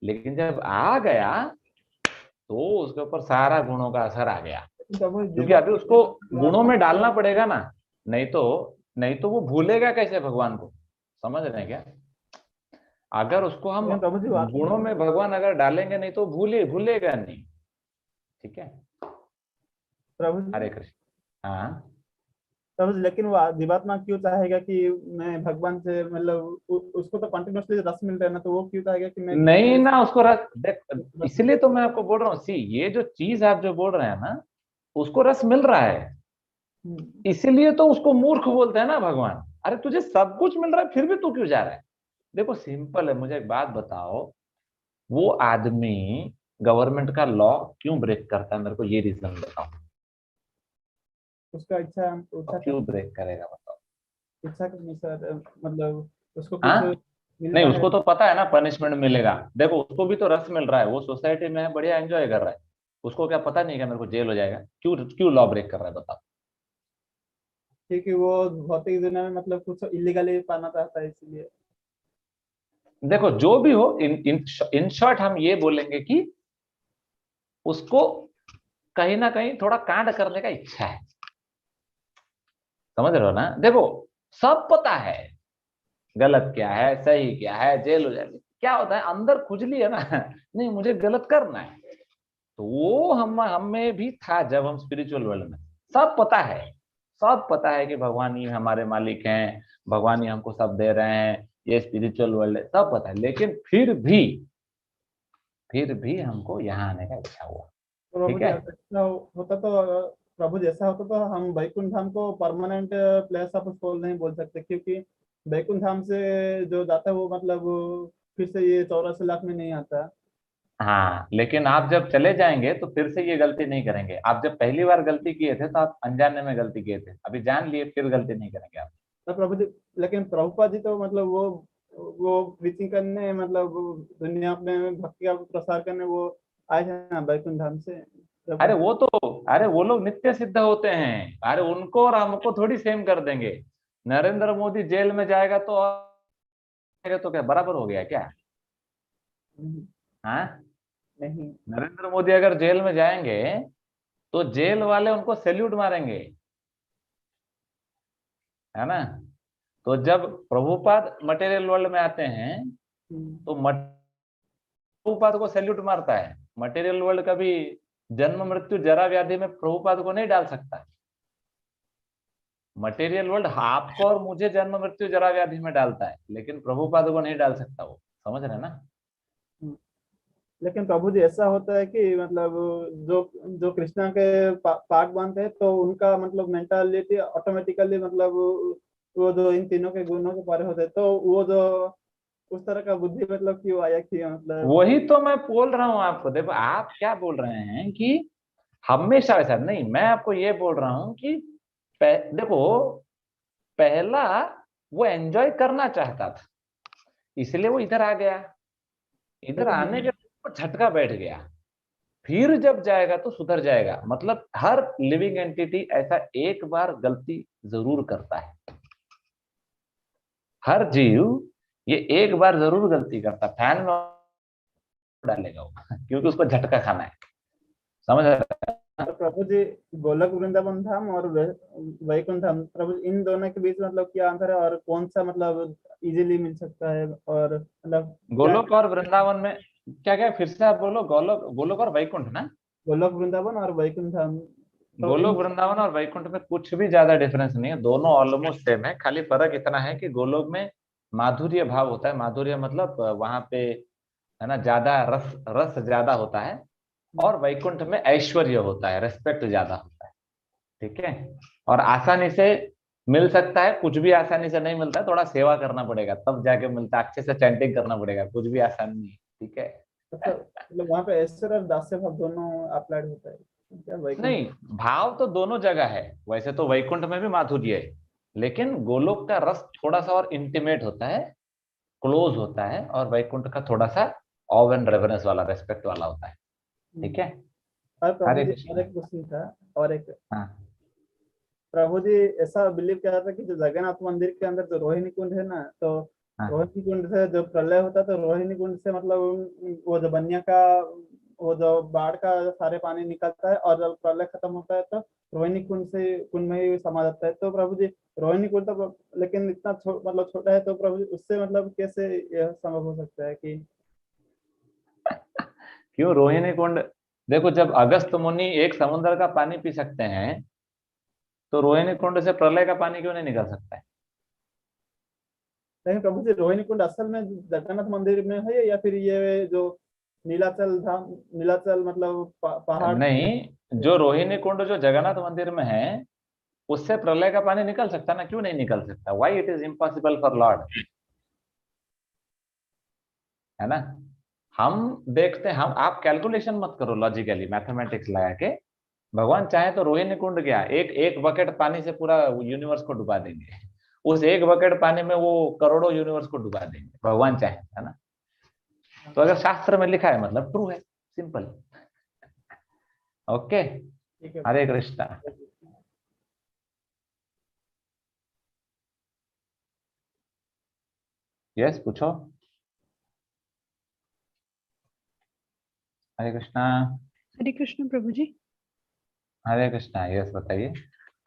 लेकिन जब आ गया तो उसके ऊपर सारा गुणों का असर आ गया, प्रभु क्योंकि अभी उसको गुणों जीवात्मा में डालना पड़ेगा ना। नहीं तो नहीं तो वो भूलेगा कैसे भगवान को? समझ रहे हैं क्या? अगर उसको हम लेकिन प्रभु जी गुणों में भगवान अगर डालेंगे नहीं तो भूलेगा नहीं। ठीक है, प्रभु हरे जी कृष्ण। हाँ, प्रभु जी, लेकिन वो जीवात्मा क्यों चाहेगा कि मैं भगवान से मतलब उसको तो कंटिन्यूअसली रस मिल रहा है ना, तो वो क्यों चाहेगा कि मैं नहीं कृष्ण ना, उसको रस देख। रस इसलिए तो मैं आपको बोल रहा हूँ, सी, ये जो चीज आप जो बोल रहे हैं ना, उसको रस मिल रहा है। हम्म। इसीलिए तो उसको मूर्ख बोलते हैं ना भगवान। अरे तुझे सब कुछ मिल रहा है फिर भी तू क्यों जा रहा है? देखो सिंपल है, मुझे एक बात बताओ। वो आदमी गवर्नमेंट का लॉ क्यों ब्रेक करता है? मेरे को ये रीजन बताओ। उसका इच्छा क्यों ब्रेक करेगा बताओ? इच्छा के अनुसार मतलब उसको हाँ कुछ नहीं, मिलता है। उसको तो पता है ना पनिशमेंट मिलेगा। देखो उसको भी तो रस मिल रहा है, वो सोसाइटी में है, बढ़िया एंजॉय कर रहा है। उसको क्या पता नहीं कि मेरे को जेल हो जाएगा? क्यों क्यों लॉ ब्रेक कर रहा है बताओ? क्योंकि वो भौतिक दुनिया में मतलब कुछ इलीगली पाना चाहता है इसलिए। देखो जो भी हो, इन शॉर्ट हम ये बोलेंगे कि उसको कहीं ना कहीं थोड़ा कांड करने का इच्छा है। समझ रहे हो ना? देखो सब पता है गलत क्या है सही क्या है, जेल हो जाएगी, क्या होता है अंदर खुजली है ना नहीं मुझे गलत करना है। तो वो हमें भी था जब हम स्पिरिचुअल वर्ल्ड में। सब पता है, सब पता है कि भगवान ही हमारे मालिक हैं, भगवान ही हमको सब दे रहे हैं, ये स्पिरिचुअल वर्ल्ड है, सब पता है। लेकिन फिर भी हमको यहाँ आने का इच्छा हुआ। प्रभु ठीक जी है। ऐसा होता तो प्रभु जैसा होता तो हम वैकुंठ धाम को परमानेंट प्लेस ऑफ सोल नहीं बोल सकते, क्योंकि वैकुंठ धाम से जो जाता है वो मतलब फिर से ये 84 लाख में नहीं आता। हाँ लेकिन आप जब चले जाएंगे तो फिर से ये गलती नहीं करेंगे। आप जब पहली बार गलती किए थे तो आप अनजाने में गलती किए थे, अभी जान लिए फिर गलती नहीं करेंगे आप। तो प्रभु जी, लेकिन प्रभुपाद जी तो मतलब वो प्रीचिंग करने मतलब दुनिया में भक्ति का प्रसार करने वो आए थे ना वैकुंठ धाम से अरे प्रभु जी। वो तो, अरे वो लोग नित्य सिद्ध होते हैं, अरे उनको और हमको थोड़ी सेम कर देंगे। नरेंद्र मोदी जेल में जाएगा तो क्या बराबर हो गया क्या? नहीं, हाँ, नहीं। नरेंद्र मोदी अगर जेल में जाएंगे तो जेल वाले उनको सैल्यूट मारेंगे, है ना? तो जब प्रभुपाद मटेरियल वर्ल्ड में आते हैं तो प्रभुपाद को सैल्यूट मारता है। मटेरियल वर्ल्ड कभी जन्म मृत्यु जरा व्याधि में प्रभुपाद को नहीं डाल सकता। मटेरियल वर्ल्ड आपको और मुझे जन्म मृत्यु जरा व्याधि में डालता है, लेकिन प्रभुपाद को नहीं डाल सकता वो। समझ रहे हैं ना? लेकिन प्रभु जी ऐसा होता है कि मतलब जो जो कृष्णा के पार्ट बनते हैं तो उनका मतलब मेंटालिटी ऑटोमेटिकली मतलब वो जो इन तीनों के गुणों के पारे होते हैं, तो वो जो उस तरह का बुद्धि मतलब क्यों आया कि मतलब वही तो मैं बोल रहा हूं आपको। देखो आप क्या बोल रहे हैं कि हमेशा वैसा नहीं, मैं आपको ये बोल रहा हूं कि देखो पहला वो एंजॉय करना चाहता था, इसलिए वो इधर आ गया। इधर लेकिन आने के बाद झटका बैठ गया। फिर जब जाएगा तो सुधर जाएगा। मतलब हर लिविंग एंटिटी ऐसा एक बार गलती जरूर करता है। हर जीव ये एक बार जरूर गलती करता है, फैन में डालेगा वो क्योंकि उसको झटका खाना है। समझ रहे हैं? तो प्रभु जी गोलक वृंदावन धाम और वैकुंठ धाम, प्रभु जी, इन दोनों के बीच मतलब क्या अंतर है और कौन सा मतलब इजीली मिल सकता है और मतलब क्या गोलोक और वृंदावन में क्या क्या, फिर से आप बोलो। गोलोक, गोलोक और वैकुंठ ना? गोलक वृंदावन और वैकुंठ धाम, तो इन गोलोक वृंदावन और वैकुंठ में कुछ भी ज्यादा डिफरेंस नहीं है, दोनों ऑलमोस्ट सेम है। खाली फर्क इतना है कि गोलोक में माधुर्य भाव होता है। माधुर्य मतलब वहां पे है ना ज्यादा रस, रस ज्यादा होता है। और वैकुंठ में ऐश्वर्य होता है, रेस्पेक्ट ज्यादा होता है। ठीक है। और आसानी से मिल सकता है, कुछ भी आसानी से नहीं मिलता है, थोड़ा सेवा करना पड़ेगा तब जाके मिलता है, अच्छे से चैंटिंग करना पड़ेगा, कुछ भी आसान नहीं है। ठीक है। अच्छा मतलब वहाँ पे ऐश्वर्य और दास्य भाव दोनों अप्लाइड होता है क्या वैकुंठ? नहीं, भाव तो दोनों जगह है। वैसे तो वैकुंठ में भी माधुर्य है, लेकिन गोलोक का रस थोड़ा सा और इंटीमेट होता है, क्लोज होता है। और वैकुंठ का थोड़ा सा ऑव एंड रेवरेंस वाला, रेस्पेक्ट वाला होता है। ठीक है। और प्रभु हरे जी और कृष्ण। एक क्वेश्चन था, और एक हाँ प्रभु जी ऐसा बिलीव किया जाता है कि जो जगन्नाथ मंदिर के अंदर जो रोहिणी कुंड है ना, तो हाँ। रोहिणी कुंड से जो प्रलय होता है तो रोहिणी कुंड से मतलब वो जो बनिया का वो जो बाढ़ का सारे पानी निकलता है और जब प्रलय खत्म होता है तो रोहिणी कुंड से कुंड में ही समा जाता है। तो प्रभु जी रोहिणी कुंड तो लेकिन इतना मतलब छोटा है, तो प्रभु जी उससे मतलब कैसे यह संभव हो सकता है कि क्यों रोहिणी कुंड? देखो जब अगस्त मुनि एक समुद्र का पानी पी सकते हैं तो रोहिणी कुंड से प्रलय का पानी क्यों नहीं निकल सकता है? लेकिन प्रभु जी रोहिणी कुंड असल में जगन्नाथ मंदिर में है या फिर ये जो नीलाचल धाम, नीलाचल मतलब पहाड़? नहीं, जो रोहिणी कुंड जो जगन्नाथ मंदिर में है उससे प्रलय का पानी निकल सकता ना? क्यों नहीं निकल सकता? Why it is impossible for Lord? है ना? हम देखते हैं, हम आप कैलकुलेशन मत करो लॉजिकली मैथमेटिक्स लगा के। भगवान चाहे तो रोहिणी कुंड क्या, एक बकेट पानी से पूरा यूनिवर्स को डुबा देंगे, उस एक बकेट पानी में वो करोड़ों यूनिवर्स को डुबा देंगे, भगवान चाहे, है ना। तो अगर शास्त्र में लिखा है मतलब ट्रू है, सिंपल। ओके, ठीक है। हरे कृष्णा। यस, पूछो। हरे कृष्णा। हरे कृष्ण प्रभु जी। हरे कृष्णा, यस बताइए।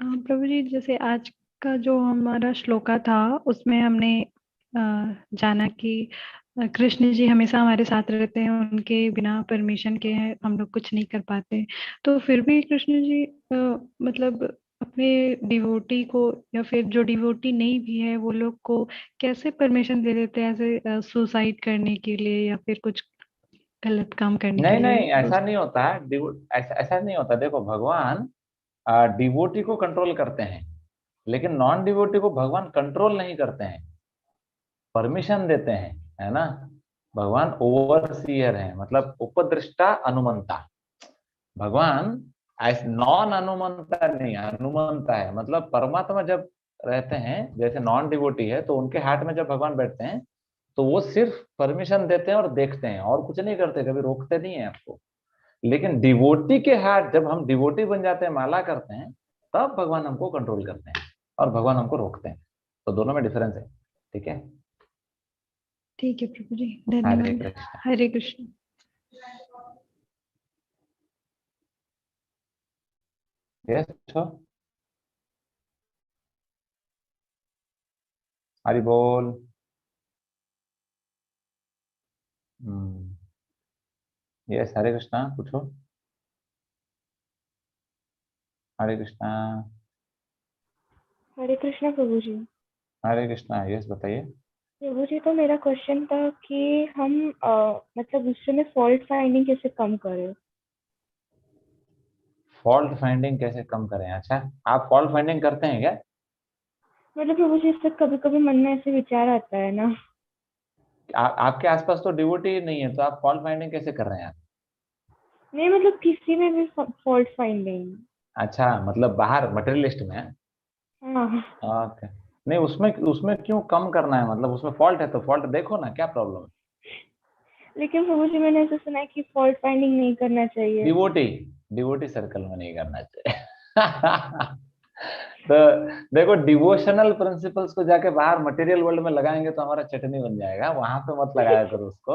प्रभु जी, जैसे आज का जो हमारा श्लोका था उसमें हमने जाना कि कृष्ण जी हमेशा हमारे साथ रहते हैं, उनके बिना परमिशन के हम लोग कुछ नहीं कर पाते। तो फिर भी कृष्ण जी मतलब अपने डिवोटी को या फिर जो डिवोटी नहीं भी है वो लोग को कैसे परमिशन दे देते हैं ऐसे सुसाइड करने के लिए या फिर कुछ गलत काम करने के नहीं लिए? नहीं, ऐसा नहीं होता है, ऐसा नहीं होता। देखो, भगवान डिवोटी को कंट्रोल करते हैं, लेकिन नॉन डिवोटी को भगवान कंट्रोल नहीं करते हैं, परमिशन देते हैं, है ना। भगवान ओवरसीयर है, मतलब उपदृष्टा अनुमंता। भगवान नॉन अनुमंता नहीं, अनुमंता है। मतलब परमात्मा जब रहते हैं, जैसे नॉन डिवोटी है तो उनके हाथ में जब भगवान बैठते हैं तो वो सिर्फ परमिशन देते हैं और देखते हैं, और कुछ नहीं करते, कभी रोकते नहीं है आपको। लेकिन डिवोटी के हाथ, जब हम डिवोटी बन जाते हैं, माला करते हैं, तब भगवान हमको कंट्रोल करते हैं और भगवान हमको रोकते हैं। तो दोनों में डिफरेंस है, ठीक है। ठीक है प्रभु जी, हरे धन्यवाद। कृष्ण। हरे कृष्ण। यस, पूछो। हरि बोल। यस, हरे कृष्णा, पूछो। हरे कृष्णा। हरे कृष्णा प्रभु जी। हरे कृष्णा, यस बताइए। प्रभु जी, तो मेरा क्वेश्चन था कि हम मतलब दूसरे में फॉल्ट फाइंडिंग कैसे कम करें? फॉल्ट फाइंडिंग कैसे कम करें? अच्छा, आप फॉल्ट फाइंडिंग करते हैं क्या? मतलब प्रभु जी, इससे कभी कभी मन में ऐसे विचार आता है ना। आपके आसपास तो डिवोटी नहीं है, तो आप फॉल्ट फाइंडिंग कैसे कर रहे हैं आप? नहीं, मतलब किसी में भी फॉल्ट फाइंडिंग। अच्छा, मतलब बाहर मटेरियलिस्ट में है? हाँ। ओके। नहीं, उसमें उसमें क्यों कम करना है? मतलब उसमें फॉल्ट है तो फॉल्ट देखो ना, क्या प्रॉब्लम है? लेकिन प्रभु जी, मैंने ऐसा सुना है कि फॉल्ट फाइंडिंग नहीं करना चाहिए। डिवोटी डिवोटी सर्कल में नहीं करना चाहिए। तो देखो, डिवोशनल प्रिंसिपल्स को जाके बाहर मटेरियल वर्ल्ड में लगाएंगे तो हमारा चटनी बन जाएगा, वहां पे मत लगाया करो उसको।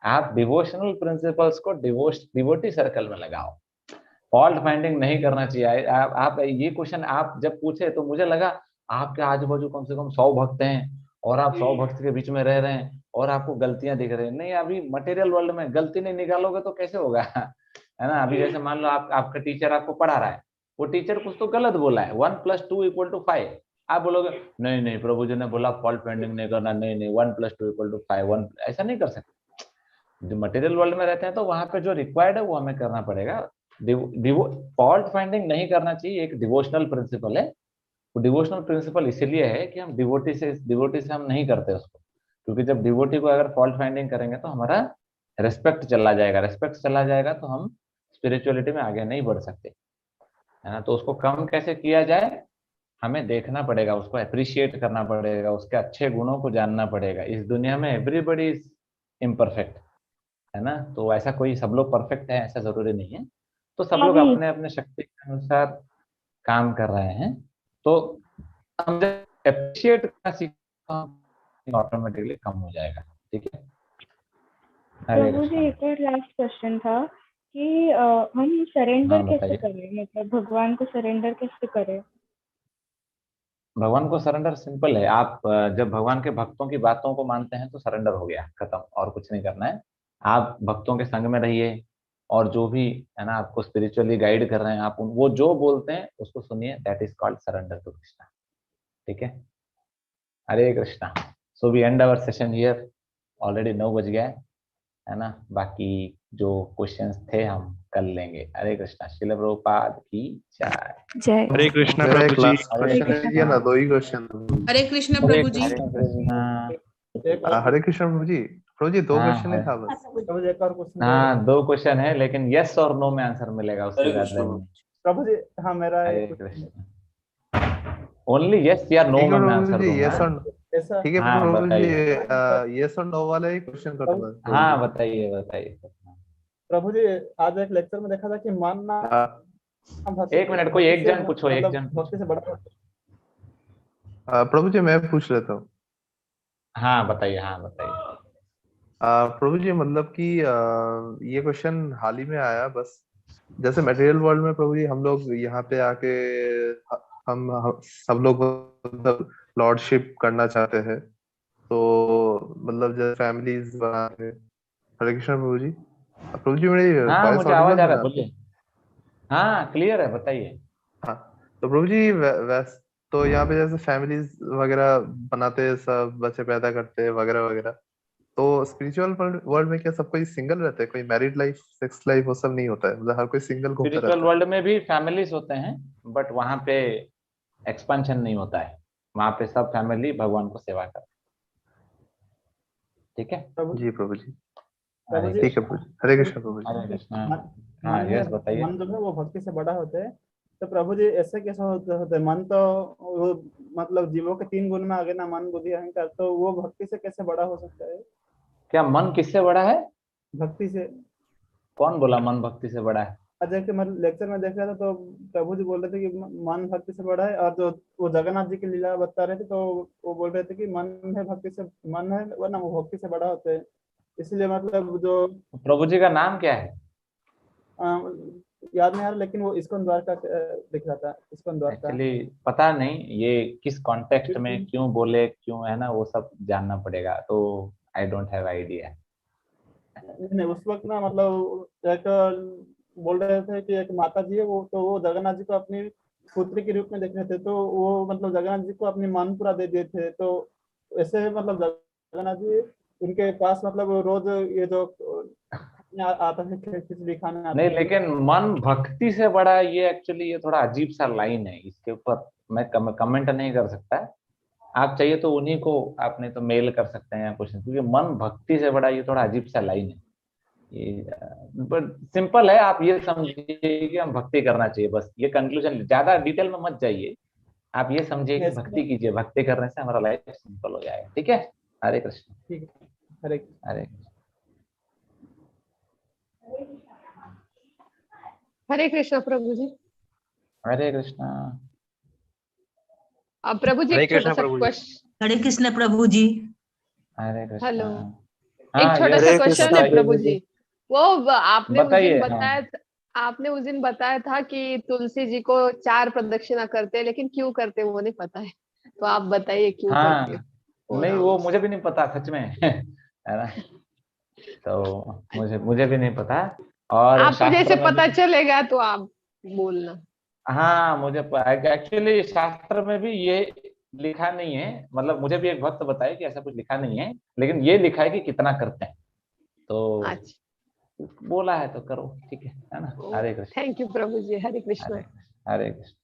आप डिवोशनल प्रिंसिपल्स को डिवोटी सर्कल में लगाओ। फॉल्ट फाइंडिंग नहीं करना चाहिए। आप ये क्वेश्चन आप जब पूछे तो मुझे लगा आपके आजू बाजू कम से कम 100 भक्त हैं और आप 100 भक्त के बीच में रह रहे हैं और आपको गलतियां दिख रही हैं। नहीं, अभी मटेरियल वर्ल्ड में गलती नहीं निकालोगे तो कैसे होगा? है ना। अभी जैसे मान लो आपका टीचर आपको पढ़ा रहा है, वो टीचर कुछ तो गलत बोला है, 1+2=5। आप बोलोगे नहीं नहीं, प्रभु जी ने बोला फॉल्ट फाइंडिंग नहीं करना, नहीं नहीं 1+2=5, ऐसा नहीं कर सकते। जो मटेरियल वर्ल्ड में रहते हैं तो वहां पे जो रिक्वायर्ड है वो हमें करना पड़ेगा। फॉल्ट फाइंडिंग नहीं करना चाहिए, एक डिवोशनल प्रिंसिपल है। वो डिवोशनल प्रिंसिपल इसीलिए है कि हम डिवोटी से हम नहीं करते उसको, क्योंकि जब डिवोटी को अगर फॉल्ट फाइंडिंग करेंगे तो हमारा रेस्पेक्ट चला जाएगा, रेस्पेक्ट चला जाएगा तो हम स्पिरिचुअलिटी में आगे नहीं बढ़ सकते, है ना। तो उसको कम कैसे किया जाए, हमें देखना पड़ेगा, उसको अप्रिशिएट करना पड़ेगा, उसके अच्छे गुणों को जानना पड़ेगा। इस दुनिया में एवरीबडी इज इम्परफेक्ट, है ना। तो ऐसा कोई सब लोग परफेक्ट है ऐसा जरूरी नहीं है। तो सब लोग अभी अपने अपने शक्ति के अनुसार काम कर रहे हैं। तो हम जब अप्रिशिएट करना सीखा, ऑटोमेटिकली कम हो जाएगा, ठीक है। हरे प्रभु जी, कृष्णा। एक और लास्ट क्वेश्चन था कि हम सरेंडर हाँ कैसे बताइए। करें, मतलब भगवान को सरेंडर कैसे करें? भगवान को सरेंडर सिंपल है। आप जब भगवान के भक्तों की बातों को मानते हैं तो सरेंडर हो गया, खत्म, और कुछ नहीं करना है। आप भक्तों के संग में रहिए और जो भी, है ना, आपको स्पिरिचुअली गाइड कर रहे हैं, आप वो जो बोलते हैं उसको सुनिए। That is called surrender to Krishna, ठीक है। Hare Krishna. So we end our session here. Already 9 बज गया है ना। बाकी जो क्वेश्चंस थे हम कर लेंगे। हरे कृष्णा। श्रील प्रभुपाद की जय। जय हरे कृष्णा मेरा प्रभु एक जी। लास्ट हरे क्वेश्चन कृष्णा। है, ये ना 2 ही क्वेश्चन। हरे कृष्ण हरे प्रभु जी। कृष्णा। हरे कृष्ण प्रभु जी 2 हाँ क्वेश्चन ही है। था बस। प्रभु जी, एक और क्वेश्चन हाँ, 2 क्वेश्चन है, लेकिन यस और नो में आंसर मिलेगा, उससे ज्यादा नहीं। प्रभु जी हाँ मेरा हरे एक कृष्ण। ओनली यस या नो ठीक है में मैं प्रभु आंसर जी, दूंगा। यस और ऐसा ठीक है हाँ प्रभु जी, बताइए। यस और नो वाला ही क्वेश्चन करूंगा प्रभु हाँ जी। बताइए बताइए। प्रभु जी आज एक लेक्चर में देखा था कि मानना एक मिनट, कोई एक जन पूछो, एक जन भक्ति से बड़ा होता है। प्रभु जी मैं पूछ लेता हूँ। हाँ बताइए, हाँ बताइए। प्रभु जी मतलब कि ये क्वेश्चन हाल ही में आया बस। जैसे मटेरियल वर्ल्ड में प्रभु जी हम लोग यहाँ पे आके हम सब लोग मतलब लॉर्डशिप करना चाहते हैं, तो मतलब जैसे फैमिलीज बनाते हैं। हरे कृष्ण प्रभु जी। प्रभु जी मेरी हाँ वॉइस मुझे आवाज ऑडिबल आ है रहा ना है, आपको? बोलिए। हाँ क्लियर है, बताइए। हाँ। तो प्रभु जी वैस तो यहाँ पे जैसे फैमिलीज वगैरह बनाते हैं, सब बच्चे पैदा करते हैं वगैरह वगैरह। तो स्पिरिचुअल वर्ल्ड में क्या सब कोई सिंगल रहता है? कोई मैरिड लाइफ, सेक्स लाइफ वो सब नहीं होता है? मतलब हर कोई सिंगल घूमता स्पिरिचुअल रहता है? वर्ल्ड में भी फैमिलीज होते हैं, बट वहां पे एक्सपेंशन नहीं होता है। वहां पे सब फैमिली भगवान को सेवा करते हैं। ठीक है। जी प्रभु जी। प्रभु हरे जी ठीक है प्रभु जी, हरे कृष्ण प्रभु जी। हरे कृष्णा। मन हाँ मन यस में बताइए। मन जो है वो भक्ति से बड़ा होता है। तो प्रभु जी ऐसे कैसे होते हैं? मन तो वो मतलब जीवों के 3 गुण में आगे ना, मन बुद्धि अहंकार, तो वो भक्ति से कैसे बड़ा हो सकता है? क्या मन किससे बड़ा है? भक्ति से। कौन बोला मन भक्ति से बड़ा है? अजय के मैं लेक्चर में देख रहा था तो प्रभु जी बोल रहे थे कि मन भक्ति से बड़ा है, और जो वो जगन्नाथ जी की लीला बता रहे थे तो वो बोल रहे थे कि मन है भक्ति से, मन है वरना वो भक्ति से बड़ा होते हैं। इसलिए मतलब जो प्रभु जी का नाम क्या है? याद नहीं आ रहा, लेकिन वो इस्कॉन द्वारका दिख रहा था, इस्कॉन द्वारका। एक्चुअली पता नहीं ये किस कॉन्टेक्स्ट में क्यों बोले, क्यों है ना, वो सब जानना पड़ेगा, तो आई डोंट हैव आइडिया। नहीं नहीं, उस वक्त ना मतलब एक बोल रहे थे कि एक माता जी है वो, तो वो जगन्नाथ जी को अपनी पुत्री के रूप में देख रहे थे, तो वो मतलब जगन्नाथ जी को अपनी मन पूरा दे दिए थे। तो ऐसे मतलब जगन्नाथ जी उनके पास मतलब रोज ये जो आता है खिचड़ी खाने आते नहीं थे। लेकिन मन भक्ति से बड़ा है, ये एक्चुअली ये थोड़ा अजीब सा लाइन है, इसके ऊपर मैं कमेंट नहीं कर सकता। आप चाहिए तो उन्हीं को आपने तो मेल कर सकते हैं या कुछ, क्योंकि मन भक्ति से बड़ा ये थोड़ा अजीब सा लाइन है ये। बट सिंपल है, आप ये समझिए कि हम भक्ति करना चाहिए, बस ये कंक्लूजन, ज्यादा डिटेल में मत जाइए। आप ये समझिए कि भक्ति कीजिए, भक्ति करने से हमारा लाइफ सिंपल हो जाएगा। ठीक है। हरे कृष्ण। ठीक है। हरे हरे कृष्ण। हरे कृष्ण प्रभु जी। हरे कृष्णा। अब प्रभु जी हरे एक छोटा कृष्ण सा प्रभु जी। क्वेश्चन। हरे कृष्ण प्रभु जी। हरे कृष्णा। हेलो। हाँ एक छोटा यस सा हरे क्वेश्चन कृष्ण है बताइए। प्रभु जी। वो आपने उस दिन बताइए। हाँ बताया आपने उस दिन बताया था कि तुलसी जी को 4 प्रदक्षिणा करते हैं, लेकिन क्यों करते हैं वो नहीं पता है, तो आप बताइए क्यों करते हैं हाँ, 4 नहीं वो राउंड्स। मुझे भी नहीं पता सच में है ना, तो मुझे मुझे भी नहीं पता। और आपको जैसे शास्त्र में पता भी, चलेगा तो आप बोलना। हाँ मुझे एक्चुअली शास्त्र में भी ये लिखा नहीं है, मतलब मुझे भी एक भक्त बताया कि ऐसा कुछ लिखा नहीं है, लेकिन ये लिखा है कि कितना करते हैं, तो अच्छा। बोला है तो करो, ठीक है ना। हरे कृष्ण। थैंक यू प्रभु जी। हरे कृष्ण। हरे कृष्ण। हरे कृष्ण।